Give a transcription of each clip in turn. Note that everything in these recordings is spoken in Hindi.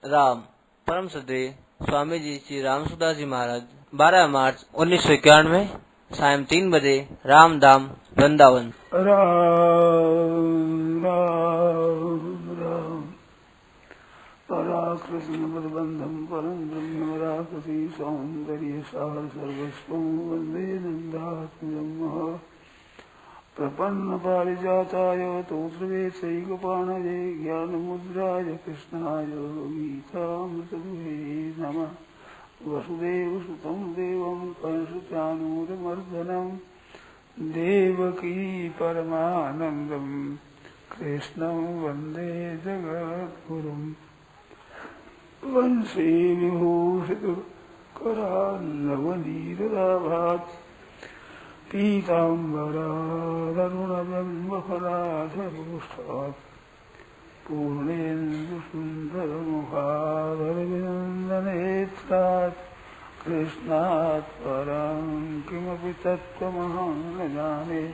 राम परम श्रद्धेय स्वामी जी श्री रामसुदास जी महाराज 12 मार्च 1991 सायं 3 बजे रामधाम वृंदावन। राम राम राम पराकृष्ण बंधम परम ब्रह्म राकृति सौंदर्य सार सर्वस्वं वंदे नंदात्मजं प्रपन्न पारिजाताय तोत्रवेत्रैकपाणये ज्ञानमुद्राय कृष्णाय गीतामृतदुहे नमः। वसुदेवसुतं देवं कंसचाणूरमर्दनं देवकी परमानन्दं कृष्णं वन्दे जगद्गुरुं। वंशे विभूषितकरान्नवनीरदाभात् पीताम्बरादरुणबिम्बफलाधरोष्ठात् पूर्णेन्दुसुन्दरमुखादरविन्दनेत्रात् कृष्णात् परं किमपि तत्त्वमहं न जाने।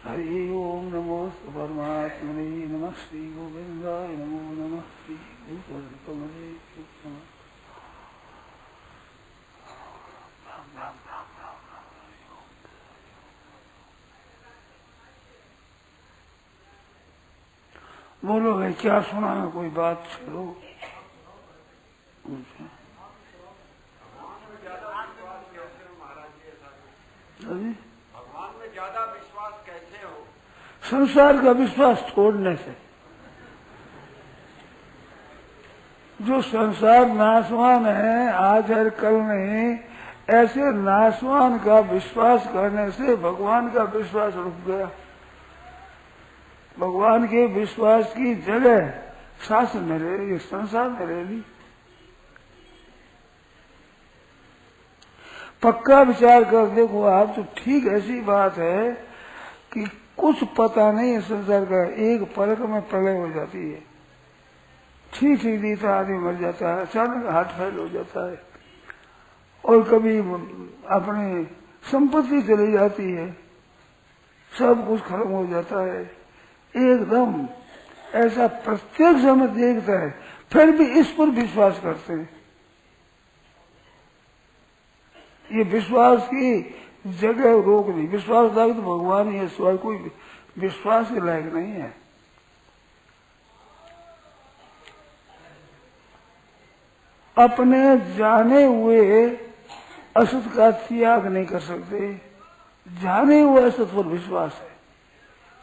हरि ओं नमोस्तु परमात्मने नमः श्रीगोविन्दाय नमो नमः श्रीभूतकमले नमः। बोलो भाई क्या सुना है, कोई बात चलो। भगवान में ज्यादा विश्वास कैसे हो? संसार का विश्वास छोड़ने से। जो संसार नाशवान है, आज है कल नहीं, ऐसे नाशवान का विश्वास करने से भगवान का विश्वास रुक गया। भगवान के विश्वास की जगह शास्त्र में रह रही, संसार में रह रही। पक्का विचार कर देखो आप तो ठीक ऐसी बात है कि कुछ पता नहीं है संसार का, एक पलक में प्रलय हो जाती है। ठीक ठीक देता आदमी मर जाता है, अचानक हार्ट फेल हो जाता है, और कभी अपनी संपत्ति चली जाती है, सब कुछ खत्म हो जाता है एकदम। ऐसा प्रत्यक्ष हमें देखता है, फिर भी इस पर विश्वास करते हैं। ये विश्वास की जगह रोक नहीं। विश्वास लायक तो भगवान ही है, सिवाय कोई विश्वास के लायक नहीं है। अपने जाने हुए असत का त्याग नहीं कर सकते, जाने हुए असत पर विश्वास है।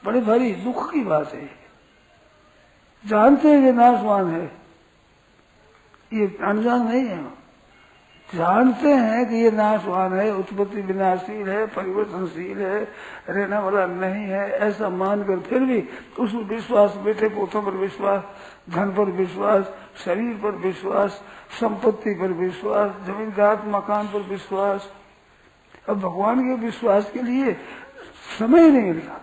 बड़ी भारी दुख की बात है। जानते हैं कि नाशवान है, ये अनजान नहीं है। जानते हैं कि ये नाशवान है, उत्पत्ति विनाशील है, परिवर्तनशील है, रहने वाला नहीं है, ऐसा मानकर फिर भी उस विश्वास, बेटे पोतों पर विश्वास, धन पर विश्वास, शरीर पर विश्वास, संपत्ति पर विश्वास, जमींदार मकान पर विश्वास। अब भगवान के विश्वास के लिए समय नहीं मिलता।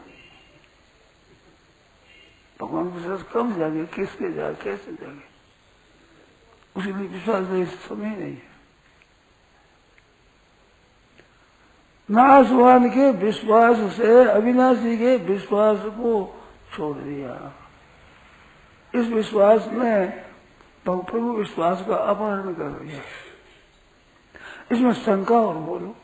भगवान के विश्वास कम जागे, किसके जागे, कैसे जागे, उसके लिए विश्वास नहीं, समय नहीं है। नाशवान के विश्वास से अविनाशी के विश्वास को छोड़ दिया। इस विश्वास में प्रभु विश्वास का अपहरण कर दिया। इसमें शंका और बोलो,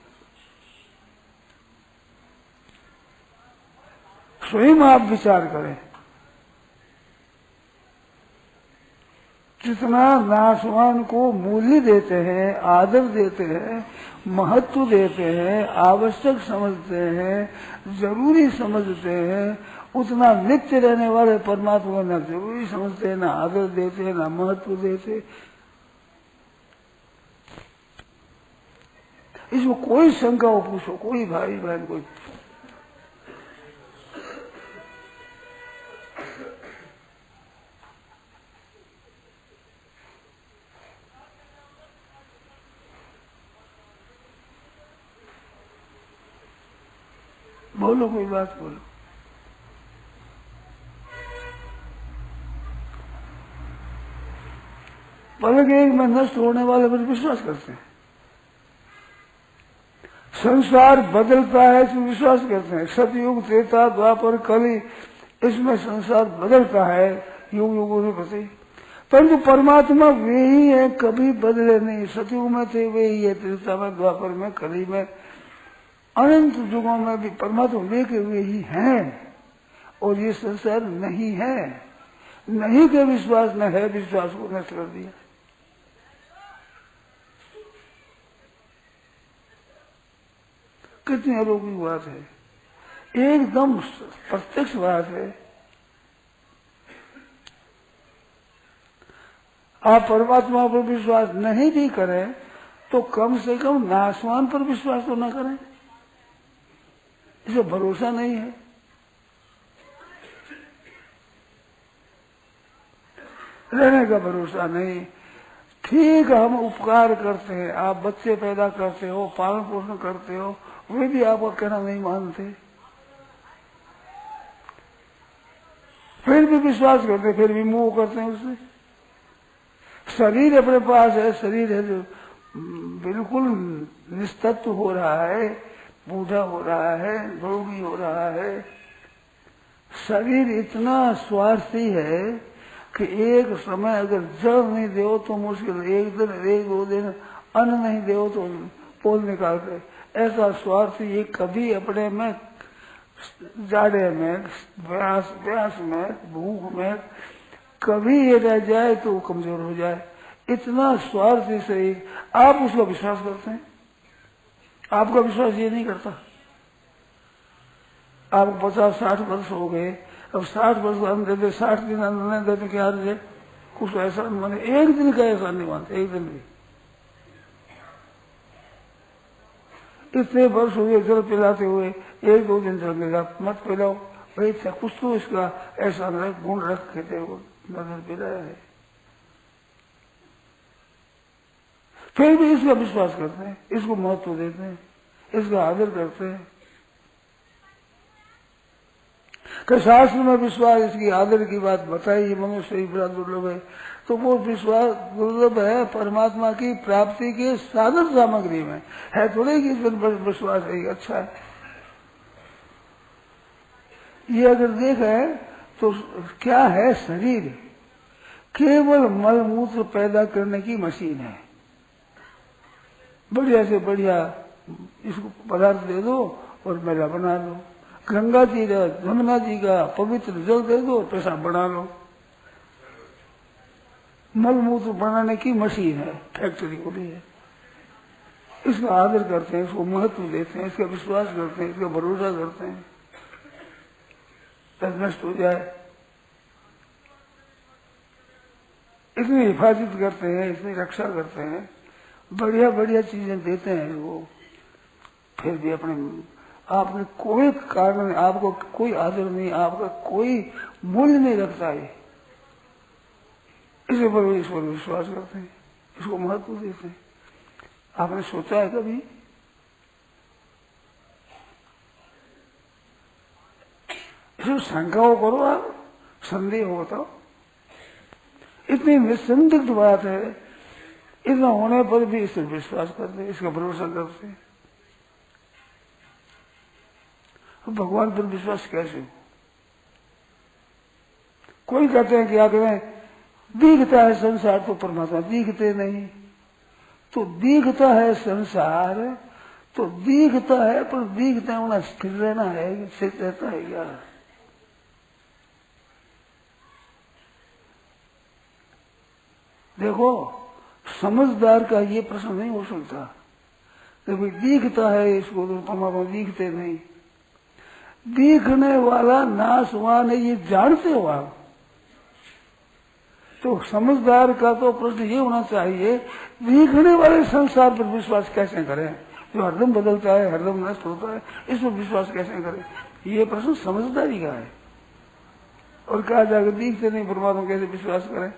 स्वयं आप विचार करें। जितना नाशवान को मूल्य देते हैं, आदर देते हैं, महत्व देते हैं, आवश्यक समझते हैं, जरूरी समझते हैं, उतना नित्य रहने वाले परमात्मा को न जरूरी समझते हैं, न आदर देते हैं, न महत्व देते। इसमें कोई शंका हो पूछो, कोई भाई बहन कोई बोलो, कोई बात बोलो। पलक एक में नष्ट होने वाले पर विश्वास करते हैं। संसार बदलता है इसमें विश्वास करते हैं। सतयुग, त्रेता, द्वापर, कली, इसमें संसार बदलता है युग युगों से प्रति। परंतु परमात्मा वे ही है, कभी बदले नहीं। सतयुग में थे वे ही है, त्रेता में, द्वापर में, कली में, अनंत युगों में भी परमात्मा वे के वे ही हैं। और ये संसार नहीं है, नहीं के विश्वास न है विश्वास को नष्ट कर दिया। कितनी अलौकिक बात है, एकदम प्रत्यक्ष बात है। आप परमात्मा पर विश्वास नहीं भी करें तो कम से कम नाशवान पर विश्वास तो न करें, इसे भरोसा नहीं है। रहने का भरोसा नहीं। ठीक हम उपकार करते हैं, आप बच्चे पैदा करते हो, पालन पोषण करते हो, वे भी आपका कहना नहीं मानते, फिर भी विश्वास करते, फिर भी मोह करते हैं उससे। शरीर अपने पास है, शरीर है जो बिल्कुल निस्तत्व हो रहा है, बूढ़ा हो रहा है, रोगी हो रहा है। शरीर इतना स्वार्थी है कि एक समय अगर जल नहीं दो तो मुश्किल, एक दिन, एक दो दिन अन्न नहीं दो तो पोल निकालते। ऐसा स्वार्थी ये कभी अपने में, जाड़े में, प्यास में, भूख में कभी ये रह जाए तो वो कमजोर हो जाए। इतना स्वार्थी से आप उसका विश्वास करते हैं, आपका विश्वास ये नहीं करता। आपको 50-60 वर्ष हो गए, अब 60 वर्ष का अन्न देते, 60 दिन अन्न नहीं देते, क्या अर्थ है? कुछ ऐसा माने, एक दिन का ऐसा नहीं मानते, एक दिन भी। इतने वर्ष हुए जल पिलाते हुए, एक दो दिन जल मिला मत पिलाओ भाई, कुछ तो इसका ऐसा गुण रख के थे वो नजर पिलाया है, फिर भी इसका विश्वास करते हैं, इसको महत्व देते हैं, इसका आदर करते हैं। कि शास्त्र में विश्वास, इसकी आदर की बात बताई, मनुष्य ही बड़ा दुर्लभ है। तो वो विश्वास दुर्लभ है परमात्मा की प्राप्ति के साधन सामग्री में है, थोड़े कि इसमें विश्वास है अच्छा है। ये अगर देखें तो क्या है, शरीर केवल मल मूत्र पैदा करने की मशीन है। बढ़िया से बढ़िया इसको पदार्थ दे दो और मेला बना लो, गंगा जी का, जमुना जी का पवित्र जल दे दो, पेशाब बना लो। मल मूत्र बनाने की मशीन है, फैक्ट्री खुली है। इसका आदर करते हैं, इसको महत्व देते हैं, इसका विश्वास करते हैं, इसका भरोसा करते हैं, नष्ट हो जाए इतनी हिफाजत करते हैं, इतनी रक्षा करते हैं, बढ़िया बढ़िया चीजें देते हैं वो, फिर भी अपने आपने कोई कारण नहीं, आपको कोई आदर नहीं, आपका कोई मूल्य नहीं रखता है। इसे पर ईश्वर विश्वास करते हैं, इसको महत्व देते हैं। आपने सोचा है कभी इसको शंकाओं करो, आप संदेह हो बताओ, इतनी निसंदिग्ध बात है, इतना होने पर भी इस पर विश्वास करते, इसका भरोसा करते हैं। भगवान पर विश्वास कैसे हो? कोई कहते हैं कि क्या करें, दिखता है संसार तो परमात्मा दिखते नहीं, तो दिखता है संसार तो दिखता है, पर दिखता है स्थिर रहना है, स्थिर रहता है क्या? देखो समझदार का ये प्रश्न नहीं हो सकता कि भाई दिखता है इसको तो परमात्मा दिखते नहीं। दिखने वाला नाशवान है, ये जानते हो आप। तो समझदार का तो प्रश्न ये होना चाहिए, दिखने वाले संसार पर विश्वास कैसे करें, जो हरदम बदलता है, हरदम नष्ट होता है, इस पर विश्वास कैसे करें? ये प्रश्न समझदारी का है। और कहा जाकर दिखते नहीं परमात्मा कैसे विश्वास करें?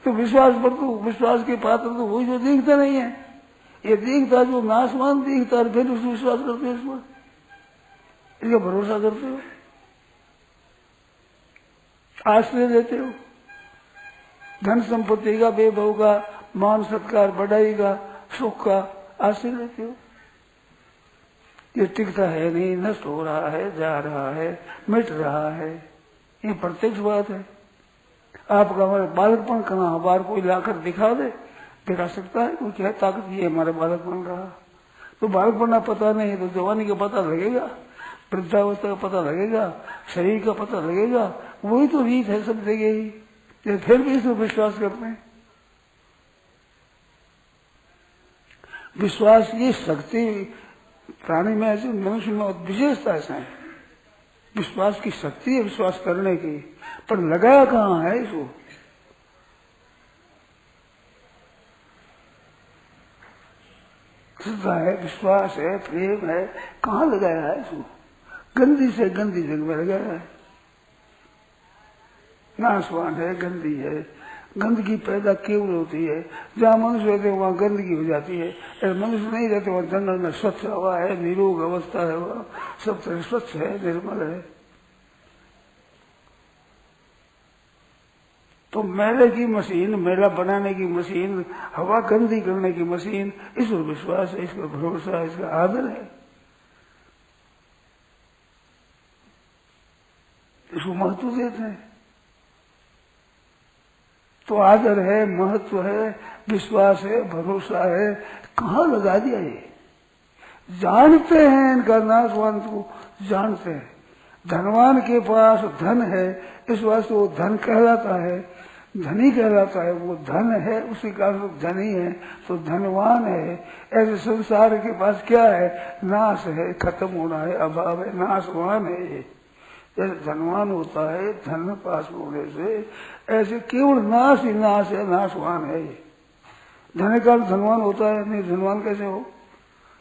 तो विश्वास पर तो, विश्वास के पात्र तो वही जो दिखता नहीं है। ये दिखता जो नाशवान दिखता है, फिर उसको विश्वास करते हो, इस पर इसका भरोसा करते हो, आश्रय देते हो, धन संपत्ति का, वैभव का, मान सत्कार, बढ़ाई का, सुख का आश्रय लेते हो। ये टिकता है नहीं, नष्ट हो रहा है, जा रहा है, मिट रहा है, ये प्रत्यक्ष बात है। आपका हमारे बालकपन कहाँ बार कोई लाकर दिखा सकता है? कोई क्या ताकत ये हमारे बालकपन रहा? तो बालकपन का पता नहीं है तो जवानी का पता लगेगा, वृद्धावस्था का पता लगेगा, शरीर का पता लगेगा। वही तो रीत है सब जगह ही। ये फिर भी इसमें विश्वास करते हैं। विश्वास की शक्ति प्राणी में ऐसी, मनुष्य में विशेषता ऐसा है। विश्वास की शक्ति है विश्वास करने की, पर लगाया कहाँ है इसको? श्रद्धा है, विश्वास है, प्रेम है, कहाँ लगाया है इसको? गंदी से गंदी जगह में लगाया है। नाशवान है, गंदी है। गंदगी पैदा केवल होती है जहाँ मनुष्य रहते वहाँ गंदगी हो जाती है। मनुष्य नहीं रहते वहाँ जंगल में स्वच्छ हवा है, निरोग अवस्था है, वहाँ सब तरह स्वच्छ है, निर्मल है। तो मेले की मशीन, मेला बनाने की मशीन, हवा गंदी करने की मशीन, इस पर विश्वास है, इसका भरोसा है, इसका आदर है, इसको महत्व देते हैं। तो आदर है, महत्व है, विश्वास है, भरोसा है, कहाँ लगा दिया ये? जानते हैं इनका नाशवान को, जानते हैं। धनवान के पास धन है, इस वास्ते वो धन कहलाता है, धनी कहलाता है। वो धन है, उसी कारण धनी है, तो धनवान है। ऐसे संसार के पास क्या है? नाश है, खत्म होना है, अभाव है, नाशवान है ये। जैसे धनवान होता है धन पास होने से, ऐसे केवल नाश ही नाश है, नाशवान है ये। धन का धनवान होता है, नहीं धनवान कैसे हो?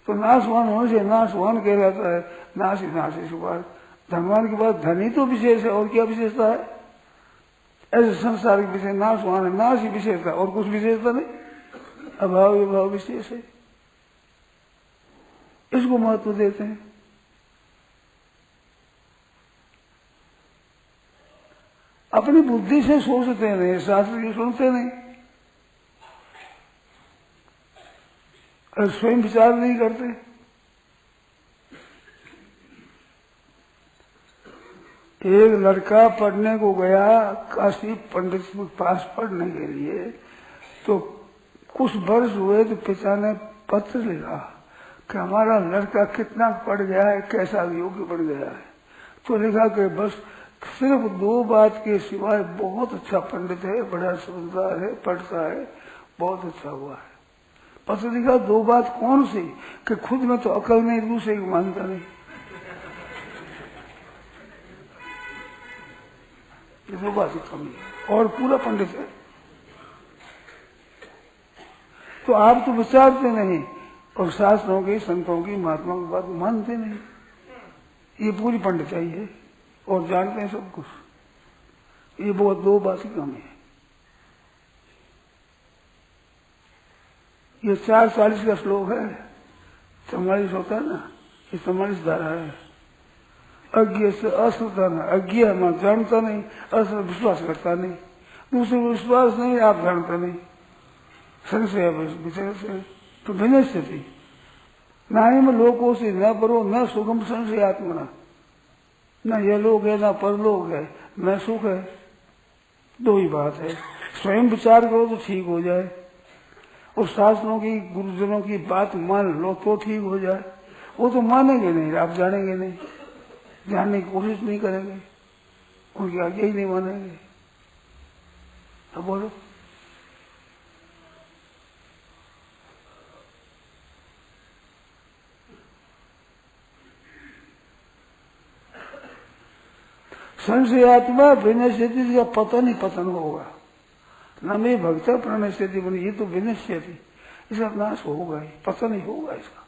तो नाशवान होने से नाशवान कहलाता है, नाश ही नाश है। सुबार धनवान के पास धनी तो विशेष है, और क्या विशेषता है? ऐसे संसार के विषय नाशवान है, नाश ही विशेषता, और कुछ विशेषता नहीं। अभाव विभाव विशेष है, इसको महत्व देते हैं। अपनी बुद्धि से सोचते नहीं, शास्त्र की सुनते नहीं, और स्वयं विचार नहीं करते। एक लड़का पढ़ने को गया काशी पंडित के पास पढ़ने के लिए, तो कुछ वर्ष हुए तो पिता ने पत्र लिखा कि हमारा लड़का कितना पढ़ गया है, कैसा योग्य बन गया है। तो लिखा कि बस सिर्फ 2 बात के सिवाय बहुत अच्छा पंडित है, बड़ा समझदार है, पढ़ता है, बहुत अच्छा हुआ है। पत्र लिखा 2 बात कौन सी? कि खुद में तो अकल नहीं, दूसरे की मानता नहीं। ये 2 बात की कमी है, और पूरा पंडित है। तो आप तो विचारते नहीं, और शास्त्रों की, संतों की, महात्माओं की बात मानते नहीं। ये पूरी पंडिताई है, और जानते हैं सब कुछ। ये बहुत 2 बात की कमी है। ये 4:40 का श्लोक है, 44 होता है ना, ये 44 धारा है। अज्ञ से अश्रद्धा, अज्ञ मैं जानता नहीं, अश्रद्धा विश्वास करता नहीं, दूसरे को विश्वास नहीं, आप जानते नहीं, संशय विचार से तो भिन्न स्थिति। न ही में लोकों से न परो न सुगम संशय आत्मना, न यह लोग है न परलोक है, न सुख है। 2 ही बात है। स्वयं विचार करो तो ठीक हो जाए, और शास्त्रों की, गुरुजनों की बात मान लो तो ठीक हो जाए। वो तो मानेंगे नहीं, आप जानेंगे नहीं, जानने की कोशिश नहीं करेंगे, उनकी आज्ञा ही नहीं मानेंगे। तो बोलो, संशयात्मा विनश्यति का पतन ही पतन होगा। न मैं भक्ता प्रणश्यति बनी, ये तो विनश्यति, इसका नाश होगा ही, पतन ही होगा इसका।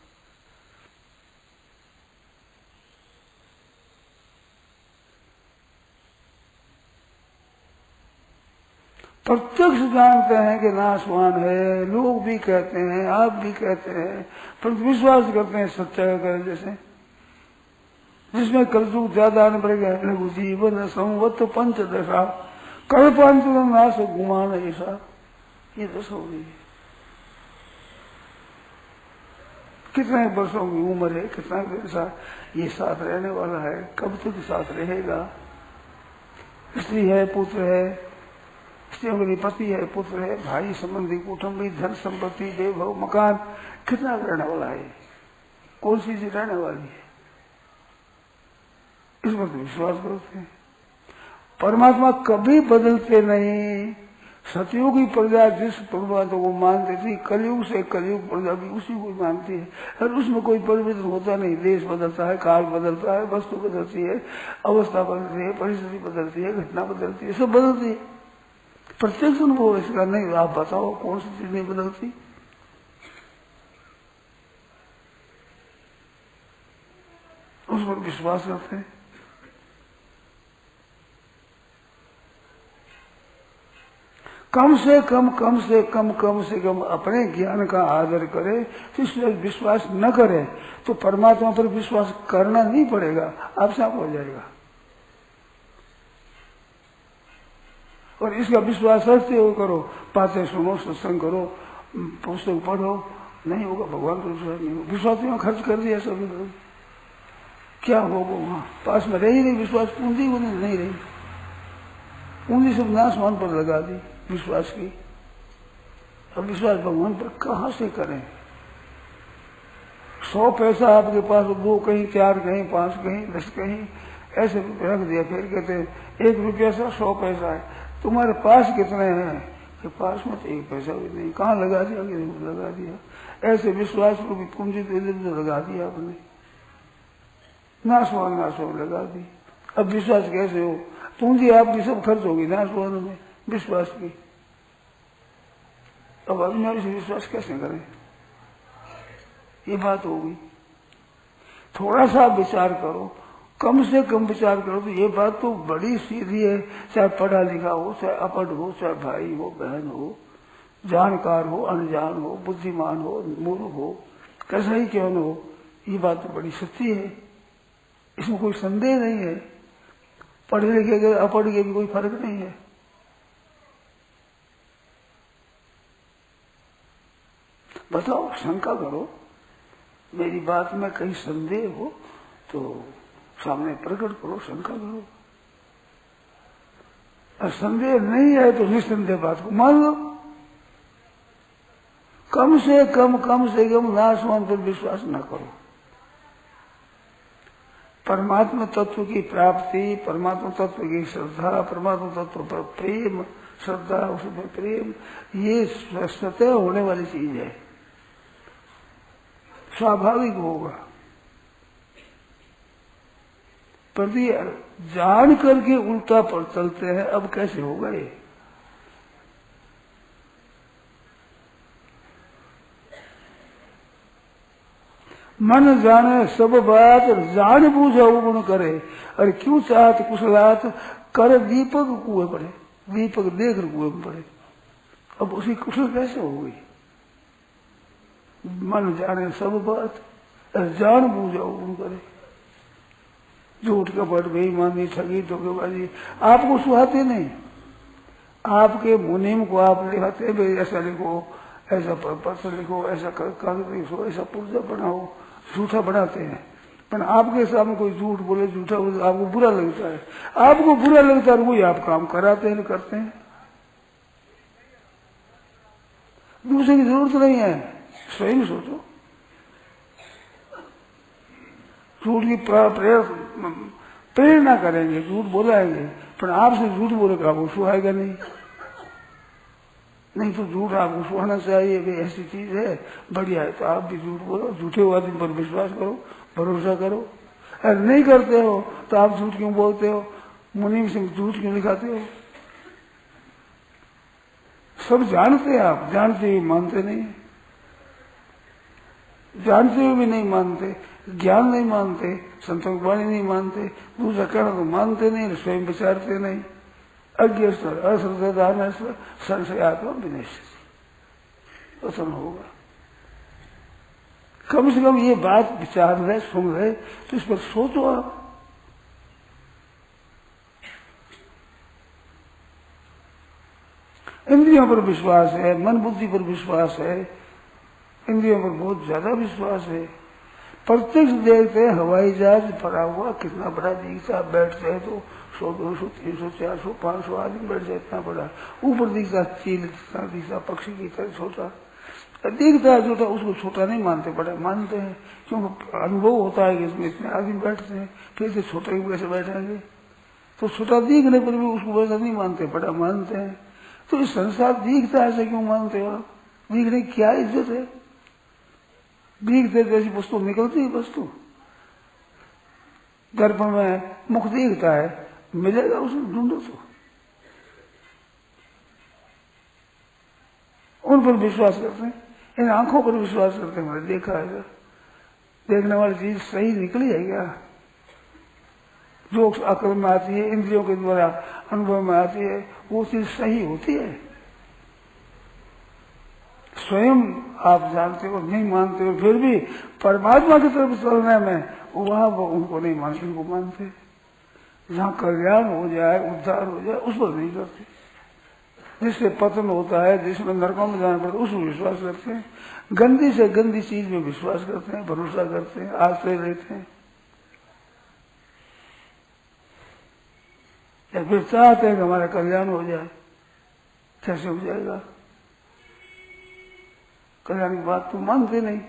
प्रत्यक्ष जानते हैं कि नाशवान है, लोग भी कहते हैं, आप भी कहते हैं, पर विश्वास करते हैं सच्चाई करें। जैसे जिसमें कलयुग ज्यादा आने पड़ेगा, लघु जीवन संवत 5 दशा कल्पांतर नाश गुमान ऐसा, ये दशा हो गई है। कितने वर्षों की उम्र है, कितना ऐसा ये साथ रहने वाला है, कब तक साथ रहेगा, स्त्री है, पुत्र है, स्त्री मेरी पति है, पुत्र है, भाई संबंधी, कुटुंबी, धन संपत्ति, वैभव, मकान, कितना रहने वाला है, कौन सी चीज रहने वाली है, इस पर तो विश्वास करते हैं। परमात्मा कभी बदलते नहीं। सतयुग की प्रजा जिस परमात्मा को मानती थी, कलयुग से कलयुग प्रजा भी उसी को मानती है, और उसमें कोई परिवर्तन होता नहीं। देश बदलता है, काल बदलता है, वस्तु बदलती है, अवस्था बदलती है, परिस्थिति बदलती है, घटना बदलती है, सब बदलती है। प्रत्यक्ष अनुभव इसका नहीं। आप बताओ कौन सी चीज नहीं बदलती? उस पर विश्वास करते हैं। कम से कम अपने ज्ञान का आदर करे, तो इसलिए विश्वास न करे तो परमात्मा पर विश्वास करना नहीं पड़ेगा, आपसे आप हो जाएगा। और इसका विश्वास रखते हो करो, बातें सुनो, सत्संग करो, पुस्तक पढ़ो, नहीं होगा भगवान को विश्वास नहीं होगा। विश्वास में खर्च कर दिया सभी लोग, क्या होगा वहां? पास में रही नहीं विश्वास, पूंजी नहीं रही, पूंजी सब नासमान पर लगा दी विश्वास की। अब विश्वास भगवान पर कहां से करें? 100 पैसा आपके पास, 2 कहीं, 4 कहीं, 5 कहीं, 10 कहीं, ऐसे रख दिया। फिर कहते हैं 1 रुपया सा 100 पैसा है, तुम्हारे पास कितने हैं? कि पास में तो 1 पैसा भी नहीं, कहाँ लगा दिया? लगा दिया। ऐसे विश्वास को भी पूंजी तो लगा दिया आपने, नासवान लगा दी। अब विश्वास कैसे हो? पूंजी आपकी सब खर्च होगी नासवान में विश्वास की। अब अभिनव से विश्वास कैसे करें? ये बात होगी। थोड़ा सा विचार करो, कम से कम विचार करो तो ये बात तो बड़ी सीधी है। चाहे पढ़ा लिखा हो, चाहे अपढ़ हो, चाहे भाई हो, बहन हो, जानकार हो, अनजान हो, बुद्धिमान हो, मूर्ख हो, कैसा ही क्यों न हो, ये बात तो बड़ी सच्ची है, इसमें कोई संदेह नहीं है। पढ़े लिखे के अपढ़ के भी कोई फर्क नहीं है। बताओ, शंका करो, मेरी बात में कहीं संदेह हो तो सामने प्रकट करो, शंका करो। और संदेह नहीं है तो निसंदेह बात को मान लो। कम से कम नासवान पर विश्वास न करो। परमात्मा तत्व की प्राप्ति, परमात्मा तत्व की श्रद्धा, परमात्मा तत्व पर प्रेम, श्रद्धा, उसमें प्रेम, ये स्वतः होने वाली चीज है, स्वाभाविक होगा। पर ये जान करके उल्टा पर चलते हैं, अब कैसे होगा ये? मन जाने सब बात, जान बूझ अवगुण करे, और क्यों चाहत कुशलात, कर दीपक कुएं पड़े, दीपक देख कुएं में पड़े। अब उसी कुशल कैसे हो गई? मन जाने सब बात, और जान बूझ अवगुण करे। झूठ कपट, बेईमानी, ठगी, धोखेबाजी आपको सुहाते नहीं। आपके मुनीम को आप लिखाते, भाई ऐसा लिखो, ऐसा पत्र लिखो, ऐसा कागज लिखो, ऐसा पुर्जा बनाओ, झूठा बनाते हैं। पर आपके सामने कोई झूठ बोले, झूठा बोले, आपको बुरा लगता है। आपको बुरा लगता है, वही आप काम कराते हैं, करते हैं। दूसरे की जरूरत नहीं है, स्वयं सोचो। झूठ की प्रेरणा करेंगे, झूठ बोलाएंगे, पर आपसे झूठ बोलेगा वो सुहाएगा नहीं। नहीं तो झूठ आपको सुहाना चाहिए कि ऐसी चीज है, बढ़िया है, तो आप भी झूठ बोलो, झूठे आदमी पर विश्वास करो, भरोसा करो। अगर नहीं करते हो तो आप झूठ क्यों बोलते हो? मुनीम से झूठ क्यों लिखाते हो? सब जानते हैं आप, जानते हुए मानते नहीं, जानते हुए भी नहीं मानते, ज्ञान नहीं मानते, संतों की वाणी नहीं मानते, दूसरा कहना तो मानते नहीं, स्वयं विचारते नहीं। अज्ञ स्तर, अश्रद्धान स्तर, संशयात्मा विनश्य पतन होगा। कम से कम ये बात विचार रहे, सुन रहे, तो इस पर सोचो आप। इंद्रियों पर विश्वास है, मन बुद्धि पर विश्वास है, इंद्रियों पर बहुत ज्यादा विश्वास है। प्रत्यक्ष देखते हैं हवाई जहाज पड़ा हुआ कितना बड़ा दिखता, बैठते हैं तो 100, 200, 300, 400, 500 आदमी बैठ जाए, इतना बड़ा। ऊपर दिखता चील कितना दिखता, पक्षी की तरह छोटा दिखता है, छोटा, उसको छोटा नहीं मानते, बड़ा मानते हैं, क्योंकि अनुभव होता है कि इसमें इतने आदमी बैठते हैं, फिर से छोटे ही कैसे बैठेंगे, तो छोटा दिखने पर भी उसको वैसा नहीं मानते, बड़ा मानते हैं। तो इस संसार दिखता है, ऐसे क्यों मानते हो आप? दिखने की क्या इज्जत है? दिखते जैसी वस्तु निकलती है, वस्तु दर्पण में मुख दिखता है, मिलेगा उसमें, ढूंढो तो। उन पर विश्वास करते हैं, इन आंखों पर विश्वास करते हैं। मैंने देखा है, देखने वाली चीज सही निकली है क्या? जो अकल में आती है, इंद्रियों के द्वारा अनुभव में आती है, वो चीज सही होती है। स्वयं आप जानते हो, नहीं मानते हो, फिर भी परमात्मा की तरफ चलने में वहां वो उनको नहीं मानते, उनको मानते। जहाँ कल्याण हो जाए, उद्धार हो जाए, उस पर नहीं करते। जिससे पतन होता है, जिसमें नरकों में जाना पड़ता है, उसमें विश्वास करते हैं। गंदी से गंदी चीज में विश्वास करते हैं, भरोसा करते हैं, आश्रय लेते हैं, या फिर चाहते हैं कि हमारा कल्याण हो जाए। कैसे हो जाएगा? कल्याण की बात तो मानते नहीं।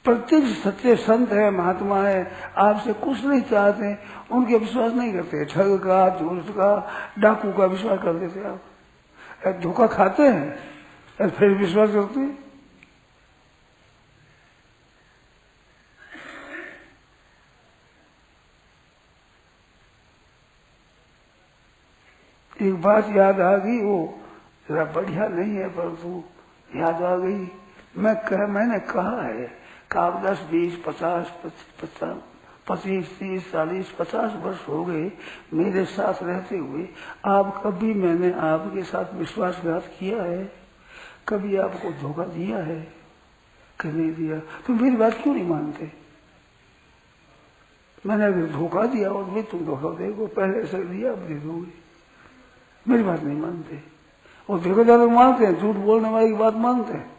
प्रत्यक्ष सच्चे संत है, महात्मा है, आपसे कुछ नहीं चाहते, उनके विश्वास नहीं करते। ठग का, झूठ का, डाकू का विश्वास कर देते आप। धोखा खाते हैं फिर विश्वास करते हैं। एक बात याद आ गई, वो जरा बढ़िया नहीं है परंतु याद आ गई। मैंने कहा है कि आप 10, 20, 50, 25, 30, 40, 50 वर्ष हो गए मेरे साथ रहते हुए, आप कभी मैंने आपके साथ विश्वासघात किया है? कभी आपको धोखा दिया है कि नहीं दिया? तो मेरी बात क्यों नहीं मानते? मैंने अगर धोखा दिया और भी तुम धोखा देखो, पहले ऐसा दिया अब दे दोगे, मेरी बात नहीं मानते। और देखो ज्यादा मानते हैं, झूठ बोलने वाले की बात मानते हैं,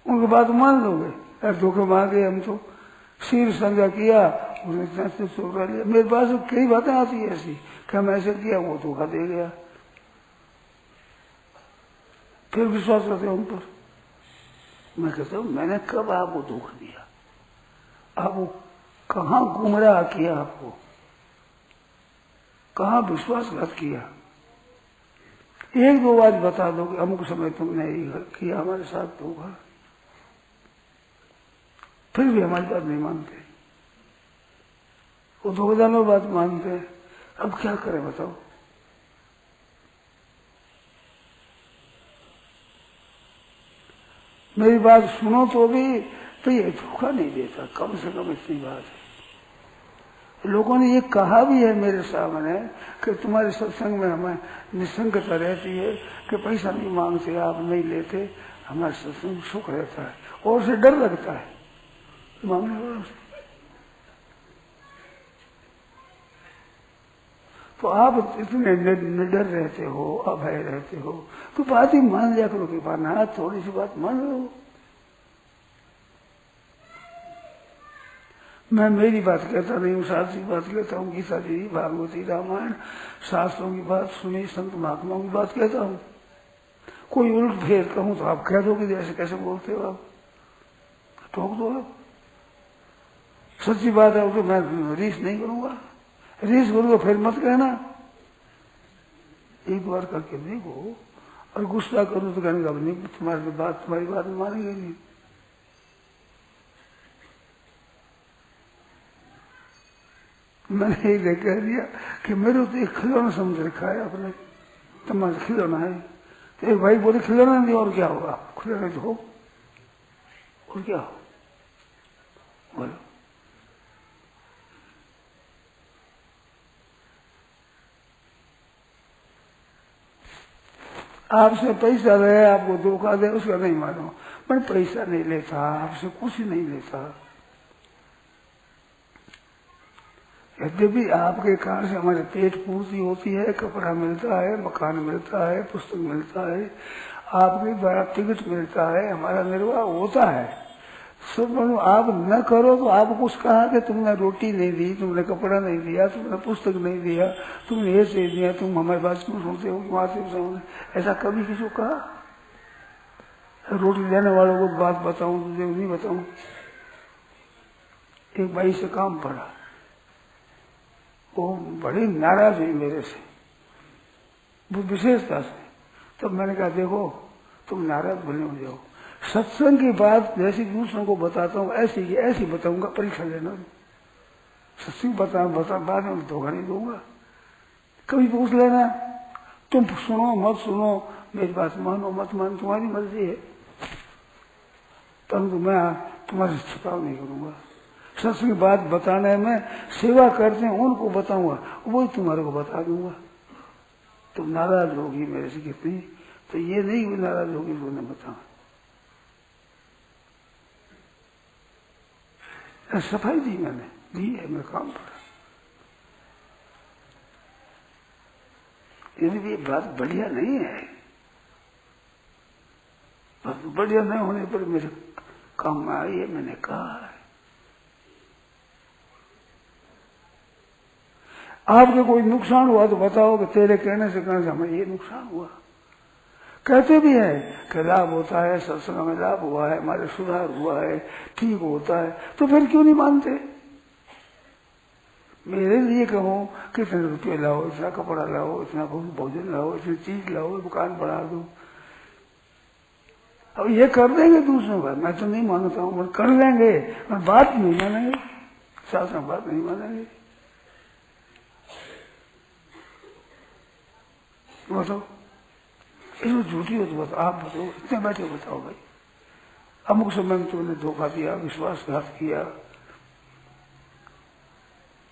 उनकी बात मान लोगे? यार धोखे मांगे, हम तो शीर संज्ञा किया, उसने इतना चुरा लिया। मेरे पास कई बातें आती है ऐसी कि हम ऐसे किया, वो धोखा दे गया, फिर विश्वास करते हैं उन पर। मैं कहता हूं मैंने कब आपको धोखा दिया? आपको कहाँ गुमराह किया? आपको कहाँ विश्वासघात किया? 1-2 बात बता दो कि अमुक समय तुमने किया हमारे साथ धोखा, फिर भी हमारी बात नहीं मानते। वो धोखेदारों बात मानते हैं। अब क्या करें बताओ? मेरी बात सुनो तो भी, तो ये धोखा नहीं देता, कम से कम इतनी बात है। लोगों ने ये कहा भी है मेरे सामने कि तुम्हारे सत्संग में हमें निसंगता रहती है, कि पैसा नहीं मांगते, आप नहीं लेते, हमारे सत्संग सुख रहता है, और उसे डर लगता है मांगने वालों से। तो आप इतने निडर रहते हो, अभय रहते हो, तो बात ही मान लिया करो कि ना थोड़ी सी बात मान लो। मैं मेरी बात कहता नहीं हूँ, शास्त्र की बात कहता हूँ, गीता जी, भागवती, रामायण, शास्त्रों की बात सुनी, संत महात्माओं की बात कहता हूँ। कोई उल्ट फेर कहूँ तो आप कह दो कि ऐसे कैसे बोलते हो, आप ठोक दो। आप सच्ची बात है तो मैं रीस नहीं करूंगा, रीस करूंगा फिर मत कहना। एक बार करके देखो, और गुस्सा करूँ तो कहने का नहीं, तुम्हारी बात मानेंगे नहीं। मैंने ये कह दिया कि मेरे तो एक खिलौना समझ रखा है आपने, तुम्हारा खिलौना है। तो एक भाई बोले खिलौना नहीं, और क्या होगा? खिलौना तो हो, और क्या हो बोलो? आपसे पैसा रहे, आपको धोखा दे, उसका नहीं मानो। मैं पैसा नहीं लेता, आपसे कुछ नहीं लेता। यद्यपि आपके कारण से हमारे पेट पूर्ति होती है, कपड़ा मिलता है, मकान मिलता है, पुस्तक मिलता है, आपके द्वारा टिकट मिलता है, हमारा निर्वाह होता है सब। आप न करो तो आप कुछ कहा कि तुमने रोटी नहीं दी, तुमने कपड़ा नहीं दिया, तुमने पुस्तक नहीं दिया, तुमने ये से दिया, तुम हमारी बात क्यों सुनते हो, वहां से ऐसा कभी किसी को कहा? रोटी देने वालों को बात बताऊं तुझे नहीं बताऊं। एक भाई से काम पड़ा, वो बड़ी नाराज हुई मेरे से, वो विशेषता से। तब मैंने कहा देखो तुम नाराज भले हो जाओ, सत्संग की बात जैसी दूसरों को बताता हूँ ऐसी की ऐसी बताऊंगा, परीक्षा लेना। सत्संग बता बाद में धोखा नहीं दूंगा। कभी पूछ लेना, तुम सुनो मत सुनो, मेरी बात मानो मत मानो, तुम्हारी मर्जी है, परंतु मैं तुम्हारे छिपाव नहीं करूंगा। सत्संग की बात बताने में सेवा करते हैं उनको बताऊंगा, वही तुम्हारे को बता दूंगा। तुम नाराज होगी मेरे से कितनी, तो ये नहीं कि नाराज होगी तो उन्हें बताऊं। सफाई दी मैंने, दी है, मेरे काम पर। यदि ये बात बढ़िया नहीं है, बढ़िया नहीं होने पर मेरे काम में आई है, मैंने कहा है। आपके कोई नुकसान हुआ तो बताओ कि तेरे कहने से हमें ये नुकसान हुआ। कहते भी है कि लाभ होता है, सत्संग में लाभ हुआ है, हमारे सुधार हुआ है, ठीक होता है, तो फिर क्यों नहीं मानते? मेरे लिए कहो कि इतने रुपये लाओ, इतना कपड़ा लाओ, इतना भोजन लाओ, इतनी चीज लाओ, दुकान बढ़ा दो, अब ये कर देंगे दूसरों का। मैं तो नहीं मानता हूँ, कर लेंगे, मैं बात नहीं मानेंगे, शासन बात नहीं मानेंगे। बताओ इसमें झूठी हो तो बताओ, आप बताओ, इतने बैठे बताओ भाई, अमुक समय में तुमने धोखा दिया, विश्वासघात किया,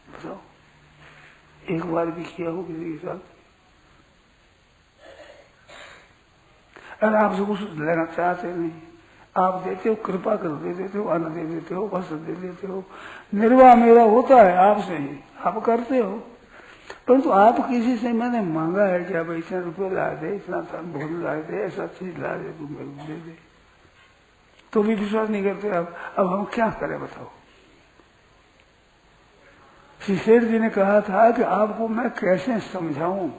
बताओ एक बार भी किया हो किसी के साथ? अरे आपसे कुछ लेना चाहते नहीं, आप देते हो, कृपा कर दे देते हो, अन्न दे देते हो, वस्त्र दे देते हो, निर्वाह मेरा होता है आपसे ही, आप करते हो। परंतु आप किसी से मैंने मांगा है कि अब इतने रुपये ला दे, इतना भोजन ला दे, ऐसा चीज ला दे, तुम मेरे को दे दे, तो भी विश्वास नहीं करते। अब हम क्या करें बताओ? श्री शेर जी ने कहा था कि आपको मैं कैसे समझाऊं,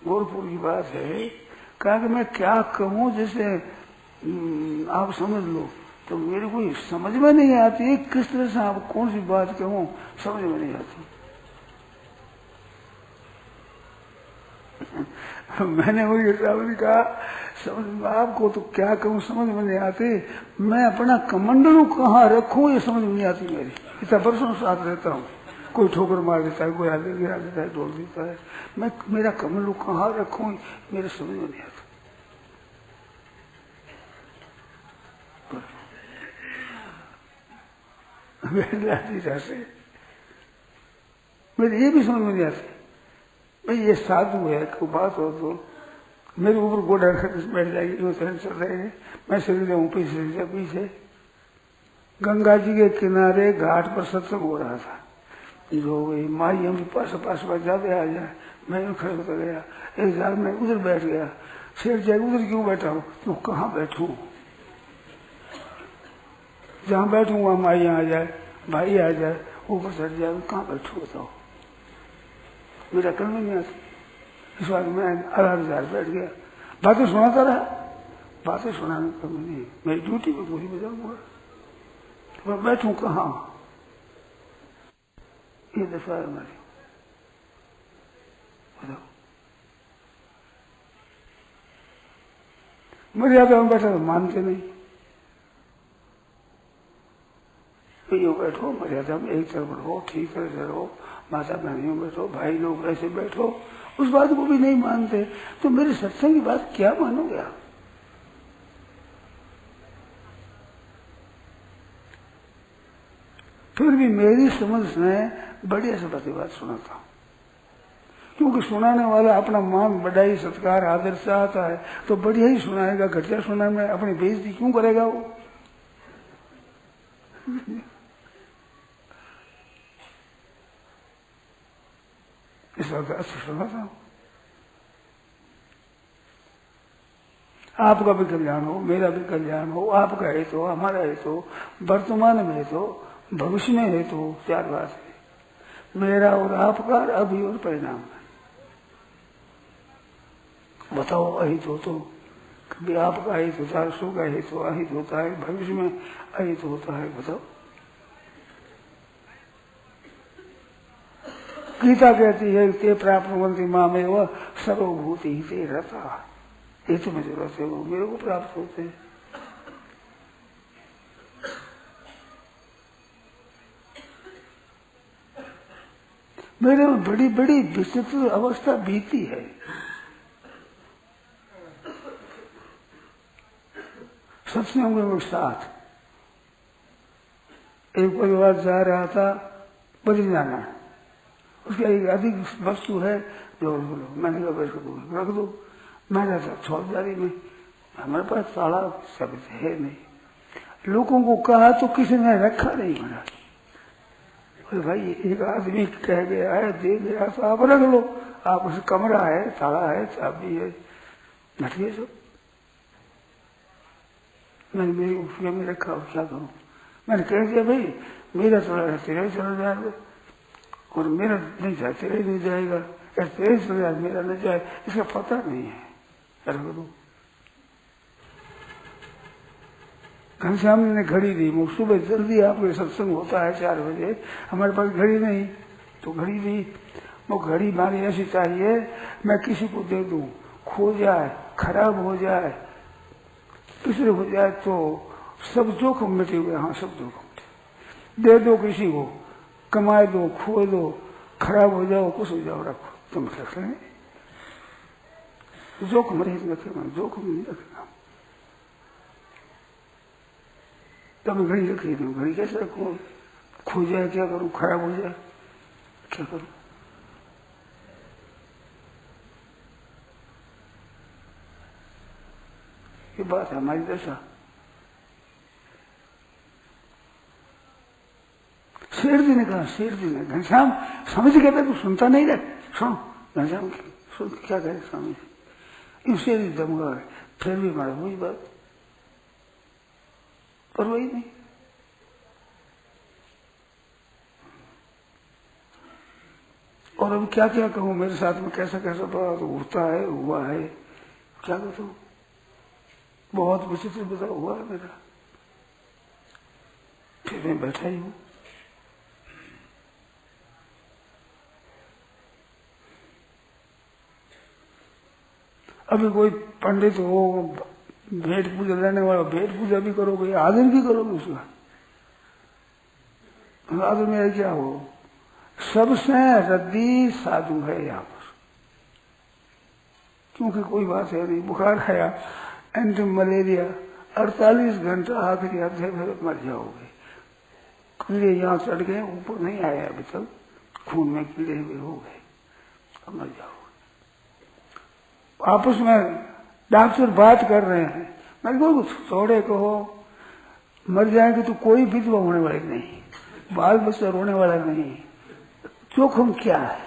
गोरखपुर की बात है, कहा कि मैं क्या कहूं जैसे आप समझ लो, तो मेरे को समझ में नहीं आती किस तरह से आप कौन सी बात कहूं, समझ में नहीं आती। मैंने वही साहब कहा, समझ में आपको तो क्या कहूं समझ में नहीं आती, मैं अपना कमंडलू कहाँ रखूं ये समझ में नहीं आती मेरी। इतना वर्षों साथ रहता हूँ, कोई ठोकर मार देता है, कोई आगे गिरा देता है, तोड़ देता है, मैं मेरा कमंडलू कहाँ रखूं मेरे समझ में नहीं आता। मेरे ये भी समझ में नहीं आती भाई, ये साधु है, कोई बात हो तो मेरे ऊपर गोड़ा बैठ जाएगी, वो तरह चल रहे हैं, मैं शरीर जाऊँ पीछे पीछे। गंगा जी के किनारे घाट पर सत्संग हो रहा था, जो वही माई हम पास ज्यादा आ जाए, मैं खड़े होता गया, एक झाड़ में उधर बैठ गया। शेर जाए उधर क्यों बैठा हो, तो कहाँ बैठू, जहाँ बैठू वहां माई आ जाए, भाई आ जाए, ऊपर चढ़ जाए, कहाँ बैठू बताओ, मेरा करने नहीं आता। इस बार मैं आधार बैठ गया, बातें सुनाता रहा, बातें सुनाने का नहीं, मेरी ड्यूटी में पूरी बजाऊंगा, तो मैं बैठू कहाँ, ये दशा है हमारी। बताओ मर्यादा में बैठा तो मानते नहीं, तो यो बैठो मर्यादा में एक तरफ रहो, ठीक तरह से रहो, माता बहनियों बैठो, भाई लोग ऐसे बैठो, उस बात को भी नहीं मानते, तो मेरे सत्संग की बात क्या मानोगे आप? फिर भी मेरी समझ में बढ़िया से बात सुनाता हूं, क्योंकि सुनाने वाला अपना मान बढ़ाई सत्कार आदर चाहता है, तो बढ़िया ही सुनाएगा, घटिया सुनाने में अपनी बेइज्जती क्यों करेगा वो? इस वक्त अच्छा सुनाता हूं। आपका भी कल्याण हो, मेरा भी कल्याण हो, आपका हित हो, हमारा हित हो, वर्तमान में हित हो, भविष्य में हित हो। चार बात है, मेरा और आपका, अभी और परिणाम में। बताओ अहित हो तो कभी आपका अहित होता है, सो का हित हो, अहित होता है, भविष्य में अहित होता है। बताओ। गीता कहती है ते प्राप्नुवन्ति मामेव सर्वभूति हिते रता। हित में जो रहते हो मेरे को प्राप्त होते हैं। मेरे में बड़ी बड़ी विचित्र अवस्था बीती है। सत्संग में साथ एक परिवार जा रहा था बद्रीनारायण, उसकी एक अधिक वस्तु है जो मैंने कहा रख दो। मैं रहता चौधरी में, हमारे पास ताला सब है नहीं। लोगों को कहा तो किसी ने रखा नहीं। महाराज अरे भाई एक आदमी कह गया है, दे गया तो आप रख लो। आप उस कमरा है, ताला है, चाबी है, नटिए सब। मैंने मेरी उपयोग में रखा, क्या करूं? मैंने कह दिया भाई मेरा चला तेरा चला जाएगा और मेरा नहीं जाए तेरा ही नहीं जाएगा, तेरे चला जाए मेरा नहीं जाए, इसका पता नहीं है। घनश्याम ने घड़ी दी, वो सुबह जल्दी आपके सत्संग होता है 4 बजे, हमारे पास घड़ी नहीं तो घड़ी दी। वो घड़ी मारी ऐसी चाहिए मैं किसी को दे दूं, खो जाए, खराब हो जाए, पिछड़े हो जाए तो सब जोखिम मिटे हुए। हाँ सब जोखिम दे दो किसी को, कमाए दो, खो दो, खराब हो जाओ, कुछ हो जाओ, रखो। तुम रख लें जोखिम रहित रखेगा, जोखिम नहीं रखेगा। तब मैं घड़ी रखी थी, घड़ी कैसे रखू? खो जाए क्या करूं, खराब हो जाए क्या करूं? ये बात है हमारी दशा। शेर जी ने कहा, शेर जी ने, घनश्याम समझ गया था, तू सुनता नहीं रहे। सुनो घनश्याम सुन क्या कहे स्वामी जी, इससे भी दमगा है, फिर भी हमारा वही बात, पर वही नहीं। और अब क्या क्या कहूं, मेरे साथ में कैसा कैसा बात होता है, हुआ है, क्या कहता हूं, बहुत विचित्र बता हुआ है मेरा। फिर मैं बैठा ही हूं। अभी कोई पंडित हो, भेंट पूजा लेने वाला, भेंट पूजा भी करोगे, आदर भी करोगे उसका, आदर में क्या हो? सबसे रद्दी साधु है यहाँ पर, क्योंकि कोई बात है नहीं। बुखार आया, एंटी मलेरिया, 48 घंटा आखिरी अध्याय में मर जाओगे। कीड़े यहाँ चढ़ गए, ऊपर नहीं आया अभी तक, खून में कीड़े हुए हो गए, अब मर जाओगे। आपस में डॉक्टर बात कर रहे हैं, मैं कहूँ थोड़े कहो, मर जाएंगे तो कोई विधवा होने वाली नहीं, बाल बच्चा रोने वाला नहीं। जोखिम क्या है?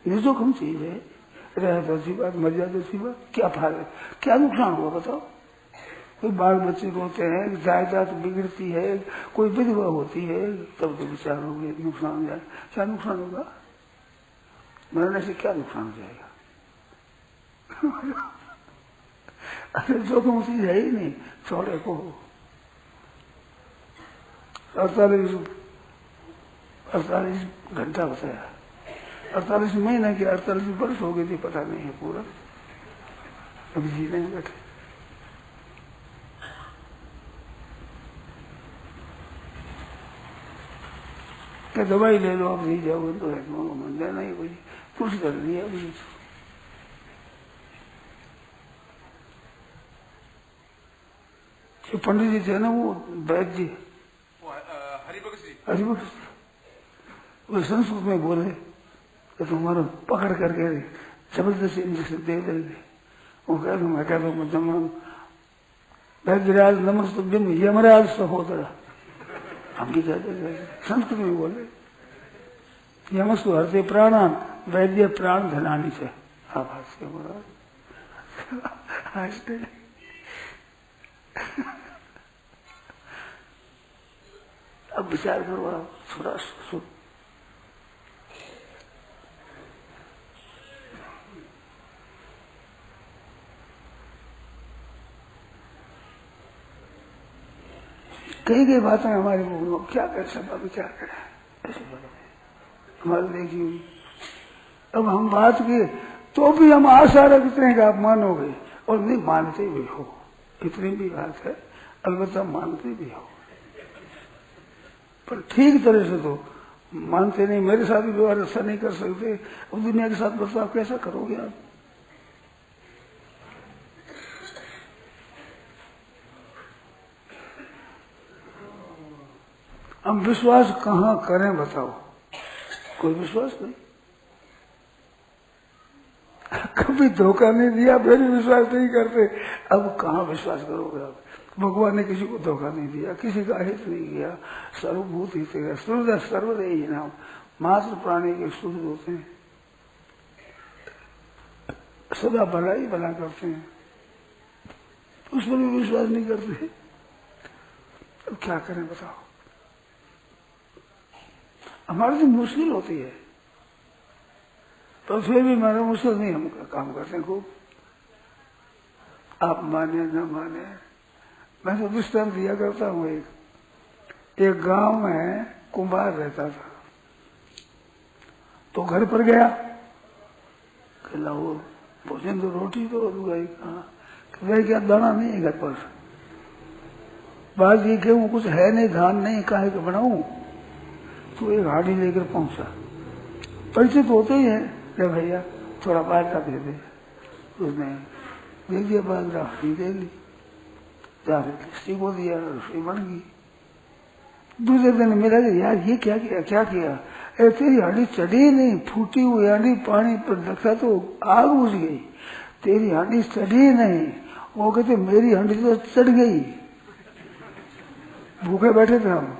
ये जोखिम चीज है। रहे तो अच्छी बात, मर जाए तो अच्छी बात, क्या फायदा, क्या नुकसान हुआ बताओ? कोई बाल बच्चे रोते हैं, जायदाद बिगड़ती है, कोई विधवा होती है, तब तो विचार हो गए नुकसान हो जाए। क्या नुकसान होगा? मरने से क्या नुकसान हो जाएगा? अरे जोखिम चीज है ही नहीं। छोड़े को 48 घंटा बताया, 48 महीने की 48 वर्ष हो गए थे, पता नहीं है पूरा। अभी जी नहीं बैठे। क्या दवाई ले लो, आप नहीं जाओगे तो है, मन लेना ही कोई कुछ कर दिया अभी। जो पंडित जी थे ना, वो वैद्य जी, हरिभक्त जी, वो संस्कृत में बोले तो तुम्हारा पकड़ करके जबरदस्ती इंजेक्शन दे देंगे। वो कह दो, मैं कह दू वैद्यराज नमस्तुभ्यम यमराज सहोदरा, हम भी कहते संस्कृत में बोले। यमस्तु हरते प्राणान वैद्य प्राण धनानी से आभास के बोला अब विचार करो आप थोड़ा सुन। कई बातें हमारे मुंह में क्या कर सकता विचार करें ऐसे हमारे देखिए। अब हम बात किए तो भी हम आशा रखते हैं कि आप मानोगे और नहीं मानते भी हो, इतनी भी बात है, अलबत्ता मानते भी हो पर ठीक तरह से तो मानते नहीं। मेरे साथ भी व्यवहार ऐसा नहीं कर सकते, अब दुनिया के साथ बर्ताव कैसा करोगे आप? हम विश्वास कहाँ करें बताओ? कोई विश्वास नहीं। कभी धोखा नहीं दिया फिर भी विश्वास नहीं करते, अब कहाँ विश्वास करोगे आप? भगवान ने किसी को धोखा नहीं दिया, किसी का हित नहीं किया, सर्वभूत हित है, सर्वदय ही नाम मात्र प्राणी के शुद्ध होते हैं, सदा भला ही भला करते हैं, उस पर भी विश्वास नहीं करते। अब क्या करें बताओ? हमारे तो मुश्किल होती है तो फिर भी मेरा मुश्किल नहीं, हम काम करते हैं खूब। आप माने न माने, मैं तो दृष्टांत दिया करता हूँ। एक गांव में कुंभार रहता था, तो घर पर गया कि लाओ भोजन तो रोटी तो गई कहा क्या दाना नहीं है घर पर, बात ये क्यों कुछ है नहीं, धान नहीं, काहे के बनाऊं? तो एक हाड़ी लेकर पहुंचा, परिचित होते ही है, भैया थोड़ा बाजरा दे दे। उसने दे दिया बाजरा, हाड़ी दे ली, किसी को दिया, रसोई बन गई। दूसरे दिन मिला कि यार ये क्या किया, क्या किया? तेरी हाड़ी चढ़ी नहीं, फूटी हुई हाड़ी पानी पर रखा तो आग बुझ गई, तेरी हाड़ी चढ़ी नहीं। वो कहते मेरी हांडी तो चढ़ गई, भूखे बैठे थे हम,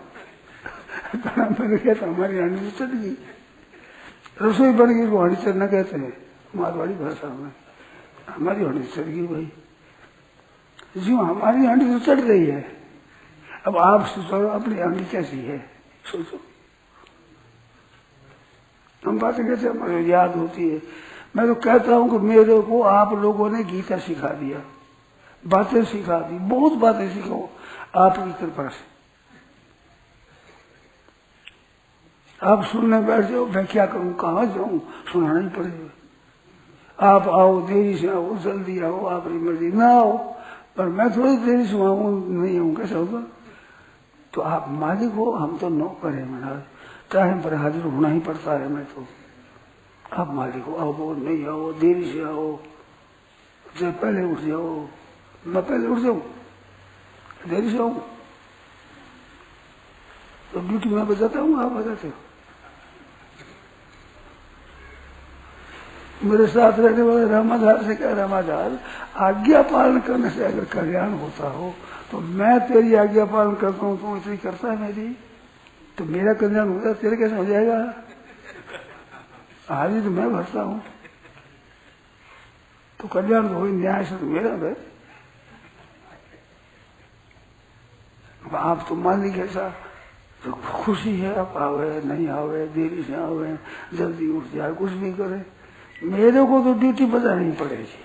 मैंने कहा था हमारी हांडी तो चढ़ गई, रसोई बन गई, वो हांडी चढ़ना कहते हैं मारवाड़ी भाषा में, हमारी हांडी चढ़ गई भाई। जी हमारी हांडी तो चढ़ रही है, अब आप सोचो अपनी हांडी कैसी है, सोचो। हम बातें कहते हैं हमारे याद होती है। मैं तो कहता हूं कि मेरे को आप लोगों ने गीता सिखा दिया, बातें सिखा दी, बहुत बातें सीखो आपकी कृपा से। आप सुनने बैठ जाओ, मैं क्या करूं, कहाँ जाऊं, सुनाना ही पड़ेगा। आप आओ, देरी से आओ, जल्दी आओ, आपकी मर्जी, ना आओ, पर मैं थोड़ी देरी से आऊँ नहीं आऊँ कैसा होगा? तो आप मालिक हो, हम तो नौकर है महाराज, टाइम पर हाजिर होना ही पड़ता है। मैं तो आप मालिक हो, आओ नहीं आओ, देरी से आओ, जब पहले उठ जाओ, मैं पहले उठ जाऊं, देरी से आऊं तो ड्यूटी मैं बजाता हूँ, आप बजाते हो। मेरे साथ रहने वाले रामाधार से क्या, रामाधार आज्ञा पालन करने से अगर कल्याण होता हो तो मैं तेरी आज्ञा पालन करता हूँ, तू इतनी करता है मेरी, तो मेरा कल्याण होता है, तेरे कैसे हो जाएगा? हाजिर तो मैं भरता हूँ, तो कल्याण हो न्याय से तो मेरा है। आप तो मालिक ऐसा तो खुशी है, आप आवे नहीं आवे, देरी से आवे, जल्दी उठ जाए, कुछ भी करे, मेरे को तो ड्यूटी बजानी पड़ेगी,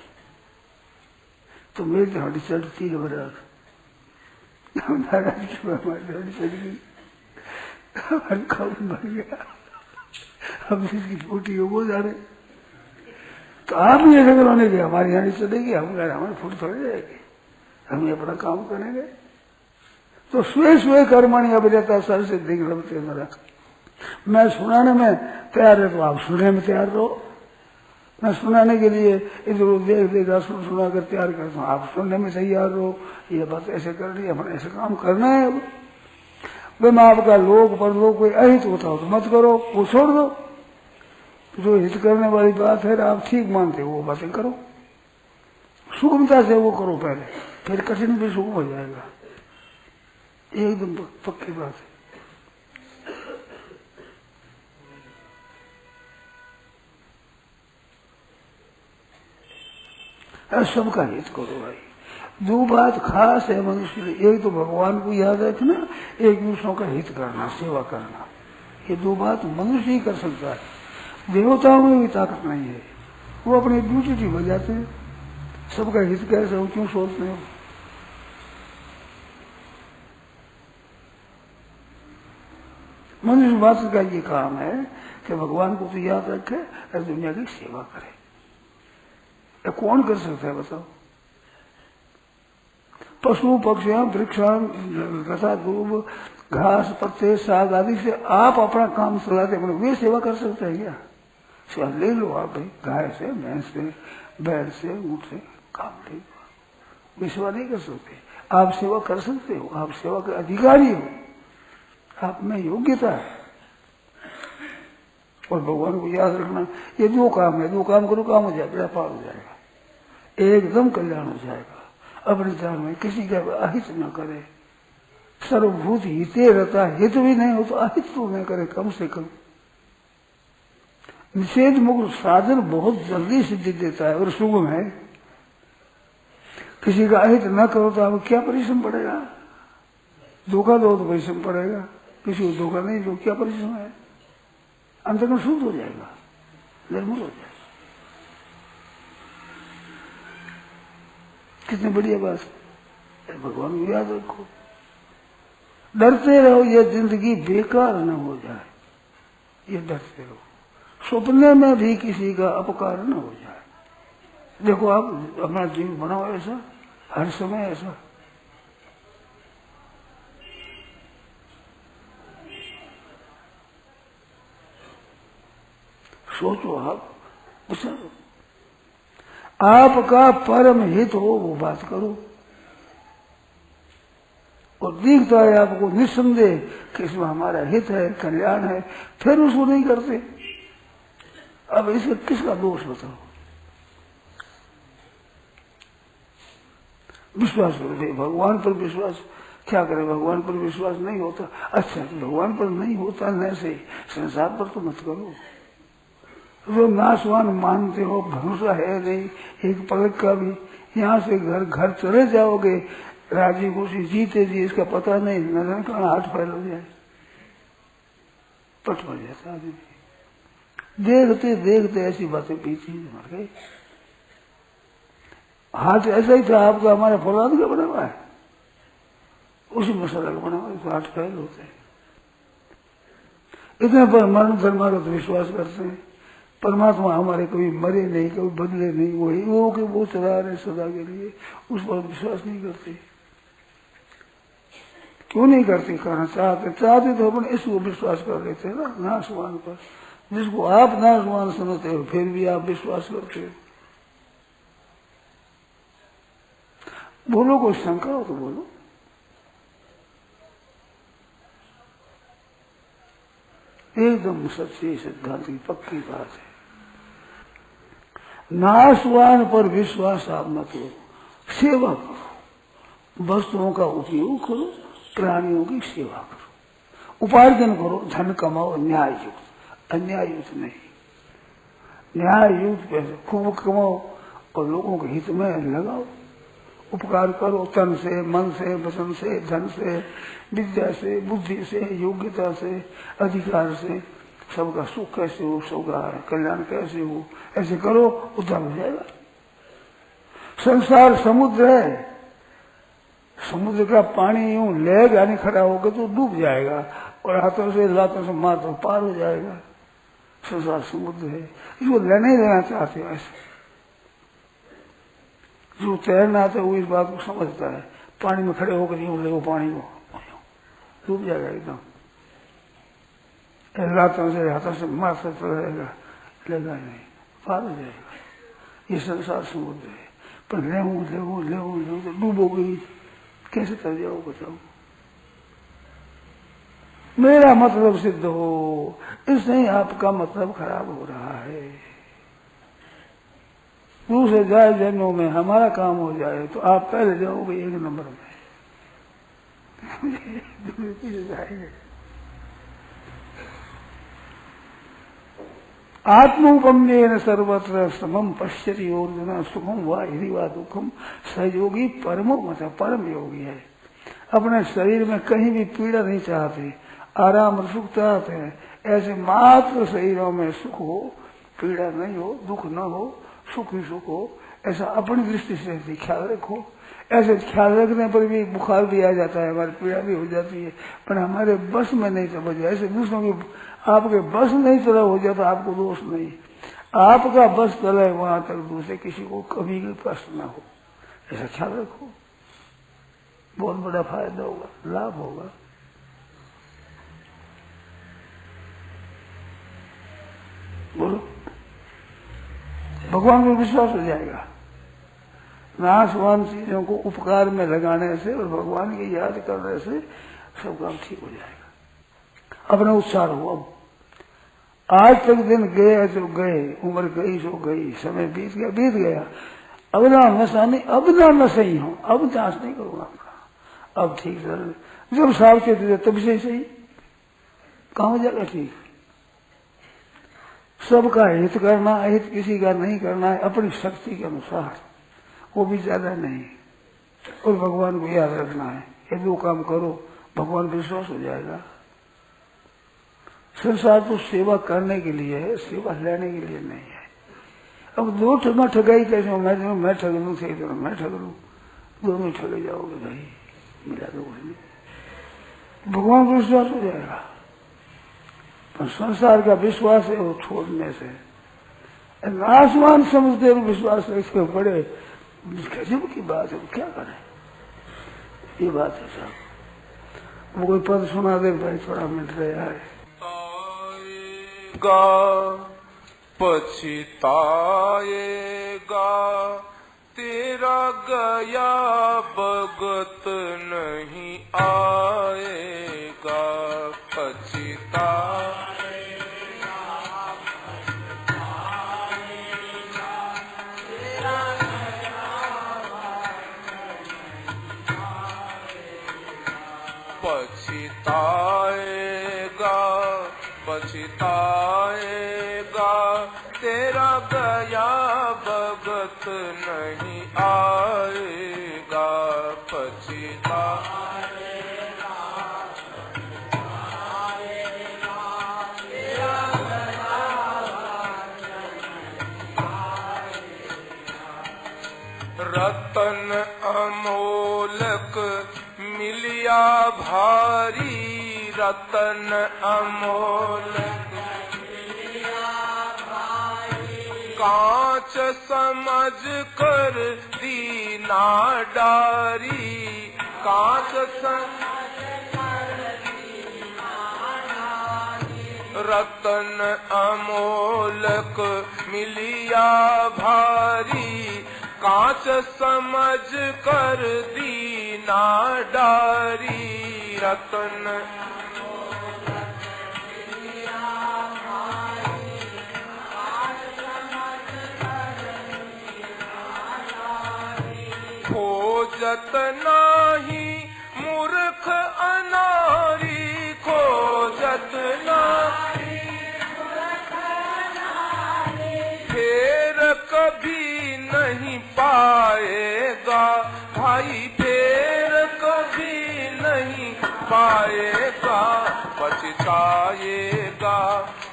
तो मेरी हाड़ी चढ़ती है बराबर। हमारी हाड़ी चढ़ गई, हमारा काम बन गया, अब जिसकी फूटी हो वो जाने। तो आप भी ऐसा करोगे कि हमारी हाड़ी चढ़ेगी, हम कह रहे हमारी फूट थोड़ी जाएगी, हम अपना काम करेंगे। तो स्वे स्वे कर्मणि अभिरता सर से दिख रहे मेरा, मैं सुनाने में तैयार है तो आप सुनने में तैयार रहो, मैं सुनाने के लिए इधर देख देगा सुना कर तैयार करता हूँ, आप सुनने में तैयार रहो, ये बात ऐसे कर रही है, हमें ऐसे काम करना है। भाई मैं आपका लोग पर लोग कोई अहित होता हो तो मत करो, वो छोड़ दो, जो हित करने वाली बात है आप ठीक मानते हो वो बातें करो, सुगमता से वो करो पहले, फिर कठिन भी सुगम हो जाएगा, एकदम पक्की बात है। सबका हित करो भाई। दो बात खास है मनुष्य के लिए, एक तो भगवान को याद रखना, एक दूसरों का हित करना, सेवा करना। ये दो बात मनुष्य ही कर सकता है। देवताओं में भी ताकत नहीं है, वो अपनी ड्यूटी बजाते हैं। सबका हित कैसे हो, क्यों सोचते हो? मनुष्य मात्र का ये काम है कि भगवान को तो याद रखे और दुनिया की सेवा करे। ये कौन कर सकता है बताओ? पशु पक्षियां वृक्षां लता दूब घास पत्ते साग आदि से आप अपना काम चलाते, अपने वे सेवा कर सकते हैं क्या? सेवा ले लो आप भाई, गाय से, भैंस से, बैल से, ऊंट से काम ले लो। वे सेवा नहीं कर सकते, आप सेवा कर सकते हो। आप सेवा के अधिकारी हो, आप में योग्यता है। और भगवान को याद रखना, ये दो काम है, दो काम करो, काम हो जाएगा, व्यापार हो जाएगा, एकदम कल्याण हो जाएगा। अपने धर्म में किसी का अहित न करे, सर्वभूत हिते रहता, हित भी नहीं हो तो अहित तो न करे कम से कम। निषेध मुक्त साधन बहुत जल्दी सिद्धि देता है और सुगम है। किसी का अहित न करो तो आपको क्या परिश्रम पड़ेगा? धोखा दो तो परिश्रम पड़ेगा, किसी को धोखा नहीं दो क्या परिश्रम है? अंतर्गत शुद्ध हो जाएगा, निर्मल हो जाएगा। कितनी बढ़िया बात है। भगवान को याद रखो, डरते रहो ये जिंदगी बेकार न हो जाए, ये डरते रहो। सपने में भी किसी का अपकार न हो जाए। देखो आप अपना जीवन बनाओ ऐसा, हर समय ऐसा। सोचो आप, विचारो, आपका परम हित हो वो बात करो। और दिखता है आपको निस्संदेह कि इसमें हमारा हित है, कल्याण है, फिर उसको नहीं करते। अब इसका किसका दोष बताओ? विश्वास करो, भगवान पर विश्वास क्या करे? भगवान पर विश्वास नहीं होता, अच्छा भगवान पर नहीं होता न से संसार पर तो मत करो। जो नाशवान मानते हो, भरोसा है नहीं एक पलक का भी। यहाँ से घर घर चले जाओगे राजी खुशी जीते जी, इसका पता नहीं, न कहा हाथ फैल हो जाए, पट पड़ जाता आदमी। देखते देखते ऐसी बातें पीछे मर गई। हाथ ऐसा ही था आपका, हमारा फौलाद का बना हुआ है, उसी मसाला का बना हुआ है, तो हाथ फैल होते हैं। इतने पर मरण धर्मागत विश्वास करते हैं। परमात्मा हमारे कभी मरे नहीं, कभी बदले नहीं, वही वो कि वो चला रहे सदा के लिए, उस पर विश्वास नहीं करते। क्यों नहीं करते? कहना चाहते तो अपन इसको विश्वास कर लेते हैं ना, नाशवान पर, जिसको आप नाशवान समझते हो फिर भी आप विश्वास करते हो। बोलो, कोई शंका हो तो बोलो। एकदम सच्ची सिद्धांत की पक्की बात है। नाशवान पर विश्वास आप मत करो, सेवा करो, वस्तुओं का उपयोग करो, प्राणियों की सेवा करो, उपार्जन करो, धन कमाओ न्याय युक्त, अन्याय युक्त नहीं। न्याय युक्त पैसे खूब कमाओ और लोगों के हित में लगाओ, उपकार करो, तन से, मन से, वचन से, धन से, विद्या से, बुद्धि से, योग्यता से, अधिकार से। सबका सुख कैसे हो, सबका कल्याण कैसे हो, ऐसे करो, उद्धार हो जाएगा। संसार समुद्र है, समुद्र का पानी यूं ले जाने खड़ा होकर तो डूब जाएगा, और हाथों से लातों से मार तो पार हो जाएगा। संसार समुद्र है, इसको लेने लेना चाहते हो ऐसे। जो तैरना आता है वो इस बात को समझता है, पानी में खड़े होकर यूं ले वो पानी को डूब जाएगा एकदम। लातों से हाथों से मारता तो रहेगा, लेगा नहीं, पार हो जाएगा। ये संसार समुद्र है, पर ले तो डूबोगे, कैसे कर जाओ बताओ? मेरा मतलब सिद्ध हो, इससे आपका मतलब खराब हो रहा है। दूसरे जाए जन्मों में हमारा काम हो जाए तो आप पहले जाओगे एक नंबर में। आत्मोपम्येन सर्वत्र समम पश्यति अर्जुन सुखम वा यदि वा दुखम सहयोगी परमो मत परम योगी है। अपने शरीर में कहीं भी पीड़ा नहीं चाहते, आराम और सुख चाहते हैं। ऐसे मात्र शरीरों में सुख हो, पीड़ा नहीं हो, दुख न हो, सुख ही सुख हो, ऐसा अपनी दृष्टि से ख्याल रखो। ऐसे ख्याल रखने पर भी बुखार भी आ जाता है, हमारी पीड़ा भी हो जाती है, पर हमारे बस में नहीं समझ। ऐसे दूसरों की आपके बस नहीं चला हो जाता, आपको दोष नहीं। आपका बस चले वहां तक दूसरे किसी को कभी भी प्रश्न न हो, ऐसा ख्याल रखो। बहुत बड़ा फायदा होगा, लाभ होगा। बोलो, भगवान को विश्वास हो जाएगा। नाशवान चीजों को उपकार में लगाने से और भगवान की याद करने से सब काम ठीक हो जाएगा। अपना उत्साह हो। अब आज तक दिन गए तो गए, उम्र गई सो गई, समय बीत गया। अब ना नशा नहीं, अब ना नशा हो, अब जांच नहीं करूंगा, अब ठीक कर। जब सावचेत थे तब से सही, कहाँ जाएगा ठीक। सबका हित करना, हित किसी का नहीं करना है, अपनी शक्ति के अनुसार, वो भी ज्यादा नहीं। और भगवान को याद रखना है, ये दो काम करो, भगवान विश्वास हो जाएगा। संसार तो सेवा करने के लिए है, सेवा लेने के लिए नहीं है। अब दो ठगा ठगाई कैसे हो, मैं ठग लूँ, सही तरह मैं ठग लूँ, दोनों ठगे जाओगे भाई, मिला दो कुछ नहीं। भगवान को विश्वास हो जाएगा। पर संसार का विश्वास है वो छोड़ने से, आसमान समझते हुए विश्वास इसके बड़े गजब की बात है, क्या करें। ये बात है साहब। वो कोई पद सुना दे भाई, थोड़ा मिट रहा है। पछताएगा तेरा गया भगत नहीं आएगा। पछताएगा तेरा गया भगत नहीं आएगा। रतन अमोलक मिलिया भारी, रतन अमोलक कांच समझ कर दीना डारी, कांच समझ कर दीना डारी। रतन अमोलक मिलिया भारी, कांच समझ कर दीना डारी। रतन खोजत नाही मूर्ख अनारी, खोजत नाही फेर कभी नहीं पाएगा भाई, फेर कभी नहीं पाएगा। पछताएगा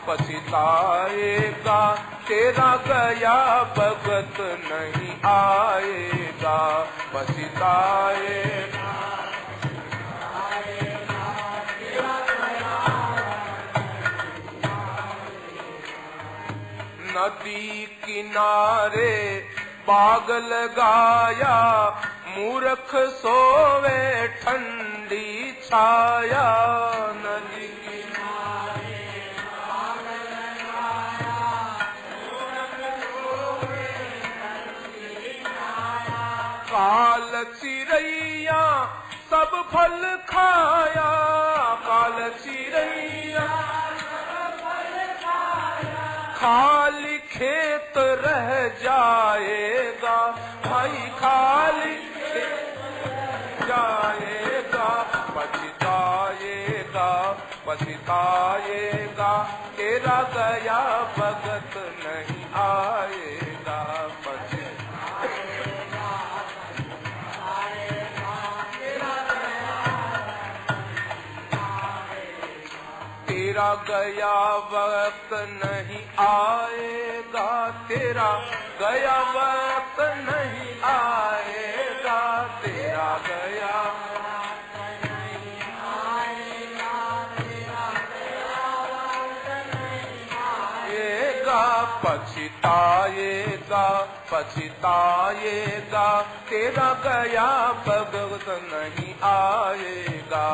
पछताएगा तेरा गया भगत नहीं आएगा। पछताएगा नदी किनारे बाग लगाया, मूर्ख सोवे ठंडी छाया। नदी किनारे बाग लगाया, मूर्ख सोवे ठंडी छाया। काल चिरैया सब फल खाया, काल चिरैया खाली खेत रह जाएगा भाई, खाली खेत रह जाएगा। पछताएगा पछताएगा, तेरा गया भगत नहीं आएगा। तेरा गया वक्त नहीं आएगा, तेरा गया वक्त नहीं आएगा, तेरा गया पछताएगा, पछताएगा, तेरा गया भगत नहीं आएगा।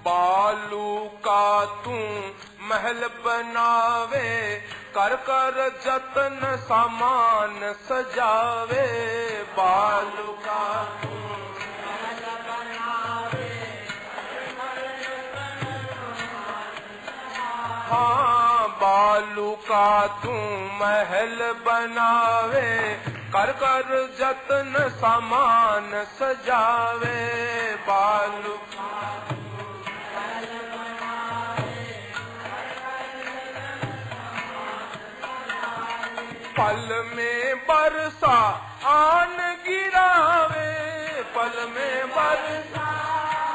बालू का तू महल बनावे, कर कर जतन सामान सजावे। बालू का तू महल बनावे, हाँ बालू का तू महल बनावे, कर कर जतन सामान सजावे। बालू पल में बरसा आन गिरावे, पल में बरसा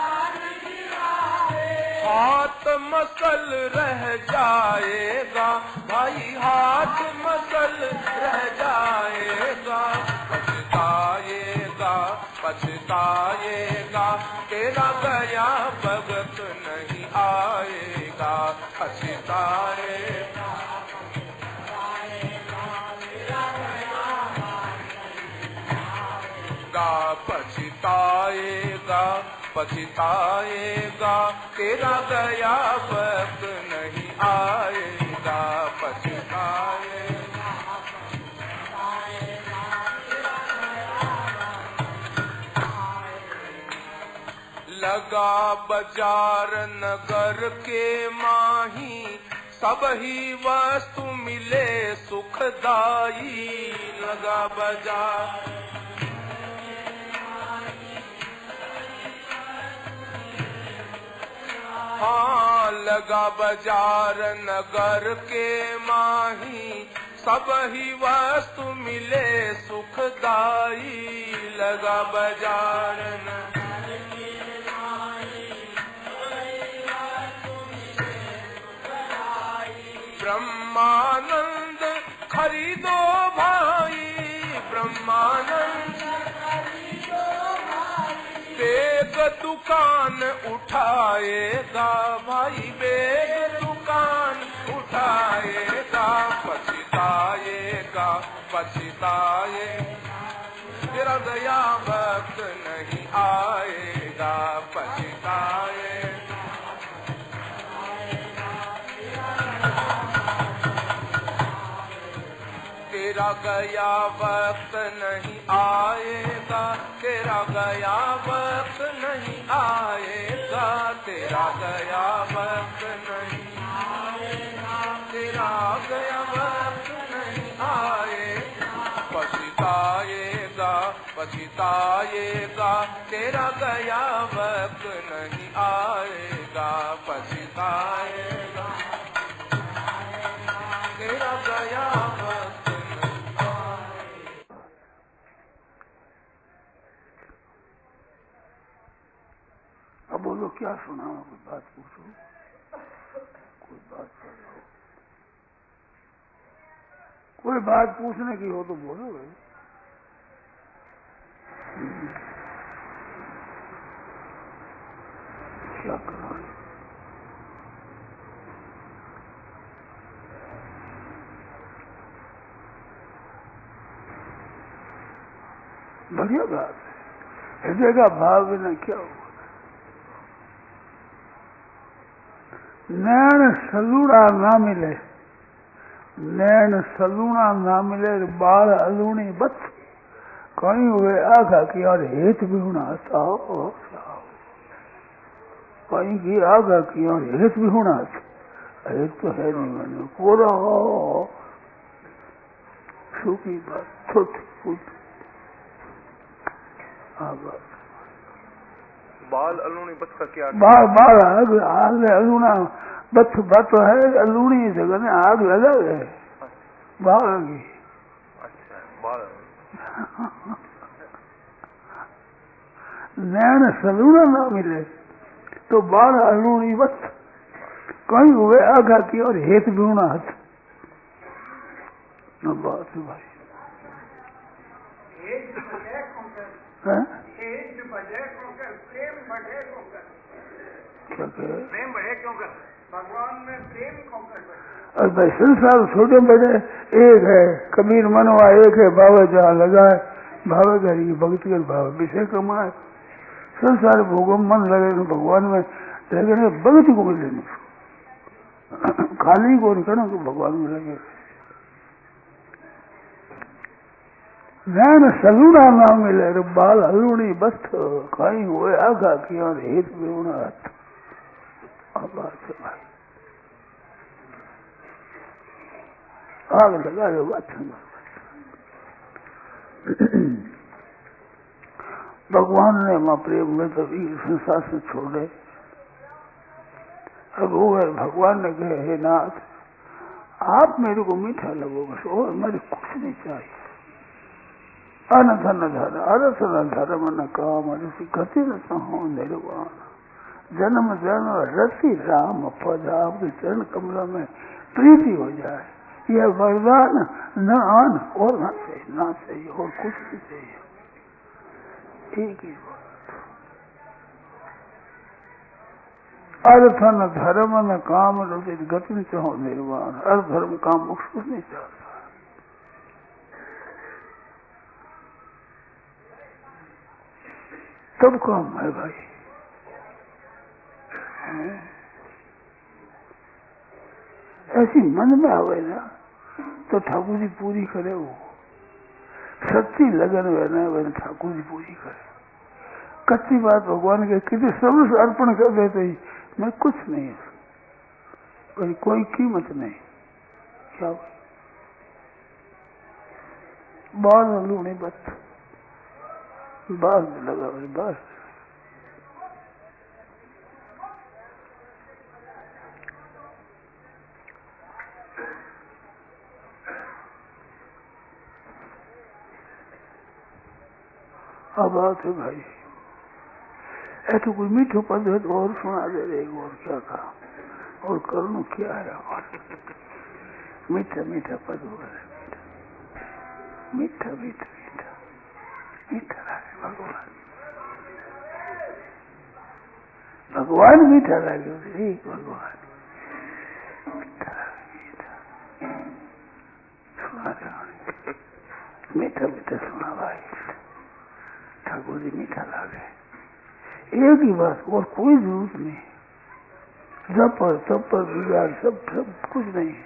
आन गिरावे। हाथ मसल रह जाएगा भाई, हाथ मसल रह जाएगा। पछताएगा, पछताएगा, तेरा गया भगत नहीं आएगा। पछताएगा, पछताएगा, पछताएगा, तेरा गया वक्त नहीं आएगा। पछताएगा, लगा बाजार नगर के माही, सब ही वस्तु मिले सुखदाई। लगा बाजार हाँ लगा बाजार नगर के माही, सब ही वस्तु मिले सुखदाई। लगा बाजार नगर के माही, ब्रह्मानंद खरीदो भाई, ब्रह्मानंद बेग दुकान उठाएगा भाई, बेग दुकान उठाएगा। पछताएगा, पछताएगा, तेरा गया वक्त नहीं आएगा। पछताएगा, तेरा गया वक्त नहीं आएगा, तेरा गया वक्त नहीं आएगा, तेरा गया वक्त नहीं आएगा, तेरा गया वक्त नहीं आएगा। पछताएगा, पछताएगा, तेरा गया वक्त नहीं आएगा। पछताएगा, तेरा गया वक्त। अब बोलो क्या सुना, कोई बात पूछो, कोई बात करो, कोई बात पूछने की हो तो बोलो भाई। क्या करो, बढ़िया बात है। हृदय का भाव बिना क्या हुआ। नैन सलूणा ना मिले, नैन सलूणा ना मिले, बाल अलूणी बत कहीं हुए आगा की और हेत भी होना साओ साओ, कहीं की आगा की और हेत भी होना, हेत तो है नहीं मैंने कोरा सूखी बात छोटी फूट। हाँ बात बाल अलूणी बत का क्या? बाल आग अलूना बथ बत है अलूनी जगह ने आग लगा है बाल की। अच्छा बाल नैन सलूना ना मिले तो बाल अलूनी बत कहीं हुए आगा की और हेत बिना हथ। बात है भाई प्रेम बढ़े क्यों कर? भगवान में प्रेम क्यों कर? और भाई संसार छोटे बड़े एक है, कबीर मनवा एक है, भावे जहाँ लगा है भावे करी भक्ति कर भाव विषय कमाए। संसार भोगो मन लगे भगवान में लगे भक्ति को मिले खाली को नहीं करना तो भगवान में लगे। नैन सलूना ना मिले रे बाल हलूनी बथ खाई हुए आगा की और हेत बेउना हथ। बात भाई आग लगा दो बात। भगवान ने माँ प्रेम में तभी संसार से छोड़े। अब वो है भगवान ने कहे हे नाथ आप मेरे को मीठा लगो बस और मेरे कुछ नहीं चाहिए। अन धन धन अरस न धर्म न काम गति न हो निर्वाण जन्म जन्म रति राम पद आपके चरण कमलों में प्रीति हो जाए यह वरदान न आन और ना चाहिए और कुछ नहीं चाहिए। एक ही अर्थ न धर्म न काम गति न चाहो निर्वाण। अर्थ धर्म काम मोक्ष कुछ नहीं चाहता। सब काम है भाई। ऐसी मन में आवे ना तो ठाकुर जी पूरी करे। वो सच्ची लगन वे ठाकुर जी पूरी करे। कच्ची बात भगवान के किसी सर्व अर्पण कर देते ही मैं कुछ नहीं है कोई कीमत नहीं। क्या बाल लूने बत बाल में लगा बाल अब बात है भाई। ऐसा कोई मीठो पद है तो और सुना दे रहे और क्या कहा और करनो क्या है। और मीठा मीठा पद मीठा मीठा मीठा मीठा लगे भगवान। भगवान मीठा लगे भगवान मीठा मीठा सुना मीठा मीठा सुना भाई। ठाकुर जी मीठा लागे एक ही बात और कोई जरूरत नहीं। जब पर तब पर बिगाड़ सब कुछ नहीं है।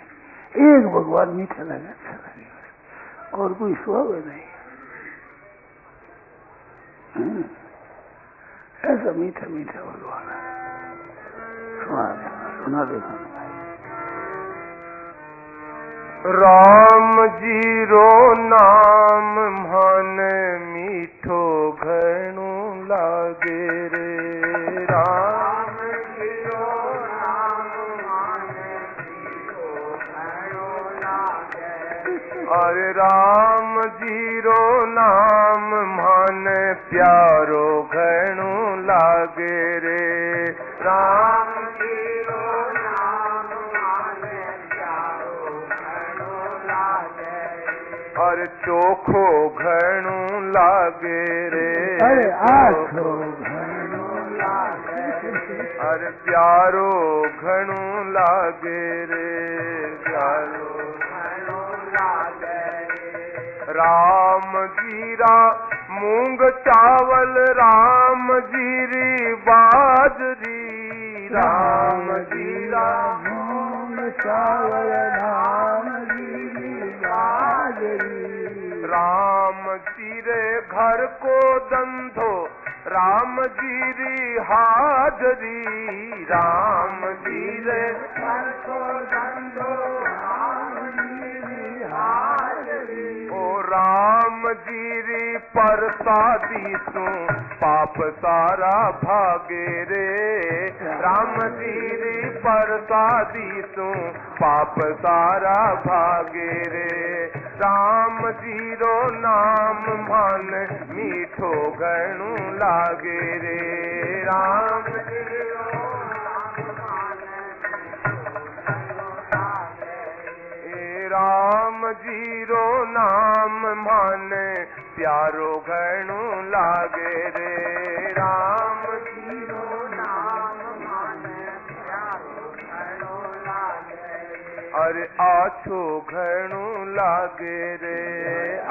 एक भगवान मीठा लगे अच्छा लगे और कोई स्वभाव नहीं। ऐसा मीठा मीठा भगवान सुना दे राम जी रो नाम मन मीठो घणो लागे रे। राम जी रो नाम मन मीठो घणो लागे। अरे राम जी रो नाम मन प्यारो घणो लागे रे। राम जी रो नाम मन प्यारो घणो लागे। और चोखो घणो लागे रे। अरे आखो घणो लागे। अरे प्यारो घणो लागे रे। प्यारो घणो लागे। राम जीरा मूंग चावल राम जीरी बाजरी। राम जीरा मूंग चावल राम जी बाजरी। राम जीरे घर को धंधो राम जीरी हाजरी। राम जीरे घर को धंधो राम जीरी हाजरी। ओ राम जी री परसादी तू पाप सारा भागे रे, राम जी री परसादी तू पाप सारा भागे रे। राम जी रो नाम मन मीठो घणो लागे रे, राम जी रो राम जी रो नाम मन प्यारो घणो लागे रे, राम जी रो नाम मन प्यारो घणो लागे रे। अरे आछो घणो लागे रे,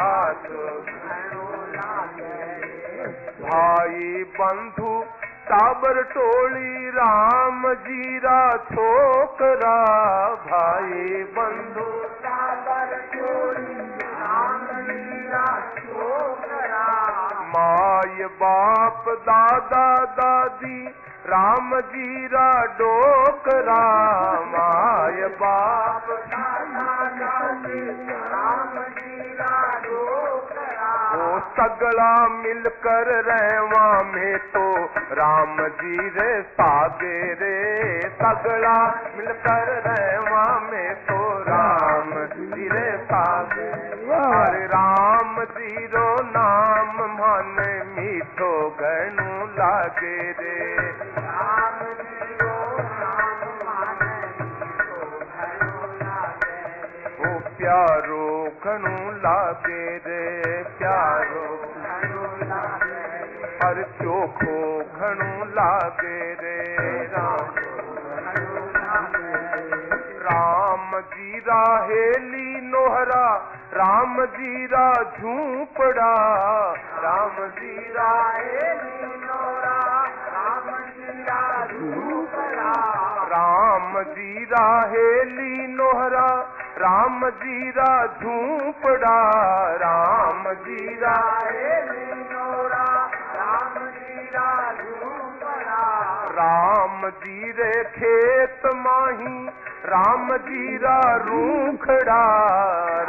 आछो घणो लागे रे। भाई बंधु टाबर टोली राम जी रा छोकरा, भाई बंधु टाबर टोली राम जी रा छोकरा। माय बाप दादा दादी राम जी रा डोकरा, माय बाप दादा दादी राम जी रा डोकरा। वो सगला मिलकर रहवा में तो राम जी रे सागे रे, सगला मिलकर रहवा में तो राम जी रे सागे। अरे राम जी रो नाम मन मीठो घणो लागे रे, राम जी रो नाम मन मीठो घणो लागे रे। ओ प्यारो घणो लागे रे, प्यारो घणो लागे रे। हर चोखो घणो लागे रे, राम घणो लागे रे। राम जी रा हेली नोहरा, राम जी रा झूपड़ा, राम जी रा हेली नोहरा, राम जी रा झूपड़ा। राम जी रा हेली नोहरा, राम जी रा झूपड़ा, राम जी रा हेली नोहरा, राम जी रा झूपड़ा। राम जी रे खेत माही, राम जी रा रूखड़ा,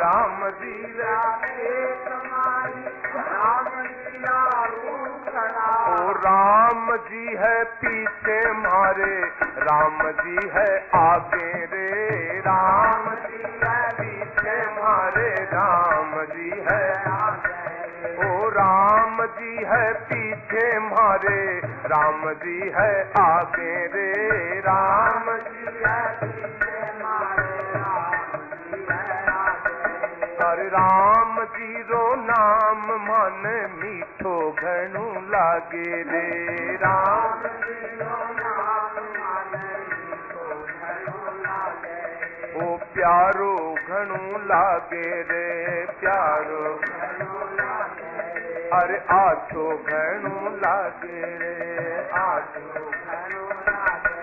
राम जी रा खेत माही, राम जी रा रूखड़ा। ओ राम जी है पीछे मारे, राम जी है आगे रे, राम जी है पीछे मारे, राम जी है आगे। ओ राम जी है पीछे मारे, राम जी है आगे रे, राम जी है पीछे मारे, राम जी है आगे। अरे राम जी रो नाम मन मीठो घणो लागे रे, राम जी रो नाम मन मीठो घणो लागे। ओ प्यारो घणो लागे रे, प्यारो घणो लागे। अरे आछो घणो लागे रे, आछो घणो लागे।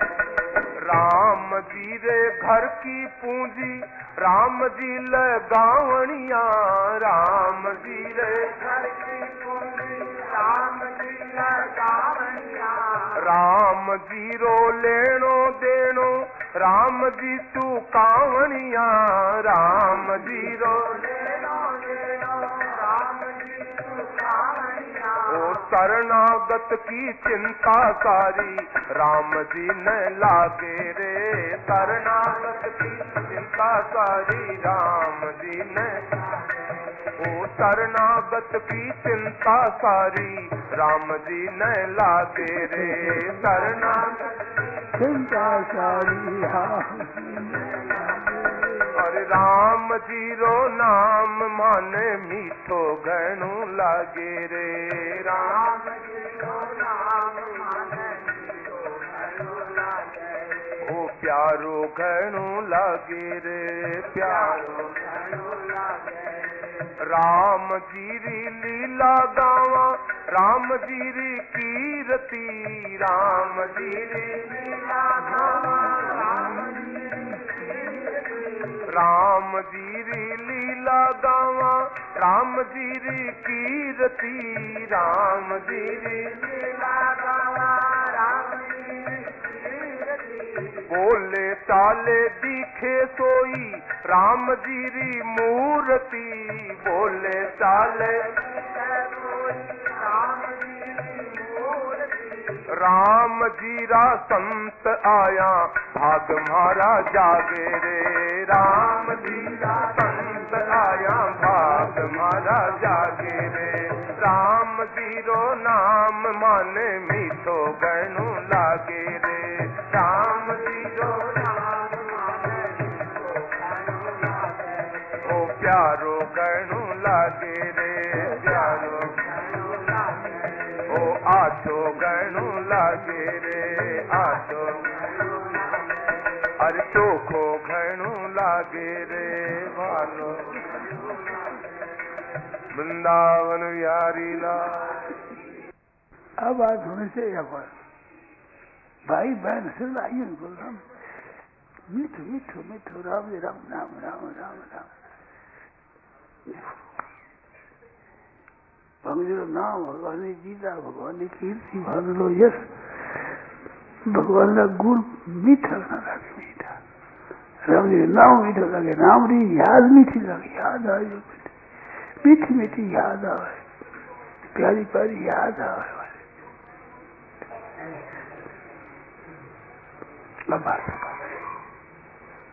राम जी रे घर की पूंजी, राम जी लगावणिया, राम जी रे घर की पूंजी, राम जी लगावणिया। राम जी रो लेनो देनो, राम जी तू कावणिया, राम जी रो लेनो देनो, राम जी तू कावणिया। ओ शरणागत की चिंता सारी, राम जी न लागे रे, शरणागत की चिंता सारी, राम जी न। ओ शरणागत की चिंता सारी, राम जी न लागे रे, शरणागत चिंता सारी राम जी न लागे। अरे राम जी रो नाम मन मीठो घणो लागे रे, राम जी रो नाम मन मीठो घणो लागे। ओ प्यारो घणो लागे रे, प्यारो घणो लागे। राम जी री लीला गावा, राम जी री कीरती, राम जी री लीला गावा, राम जी री कीरती। राम जी री लीला गावा, राम जी री कीरती, राम जी री लीला गावा, राम जी री कीरती। बोले चाले दिखे सोई राम जी री मूर्ति बोले चाले राम जी रा संत आया भाग मारा जागे रे राम जी रा संत आया भाग मारा जागे रे राम जी रो नाम माने मीठो गणु लागे रे राम जी रो नाम माने मीठो गणु लागे ओ प्यारो गणु लागे रे प्यारो गणु लागे ओ आठो गणु लागे रे आठो अरे चोखो घणु लागे रे वालो वृंदावन यारी ला। अब बात होने से या पर भाई बहन से आइए बोल रहा मीठो मीठो मीठो राम राम राम राम राम राम भगवान नाम भगवान की गीता भगवान की कीर्ति भगवान लो यश भगवान का गुण मीठा ना लगे मीठा राम जी नाम मीठा लगे राम जी याद मीठी लगे याद आए जो मीठी मीठी याद आवे प्यारी प्यारी याद आवे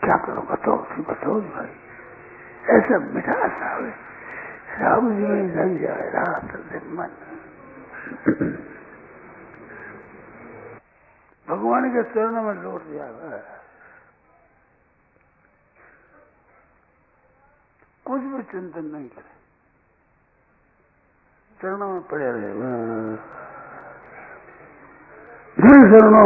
क्या करो बताओ भाई ऐसा मिठास आवे राम जी में लग जाए रात दिन मन भगवान के चरणों में लौट जाए कुछ भी चिंतन नहीं करे चरणों में पड़े रहे चरणों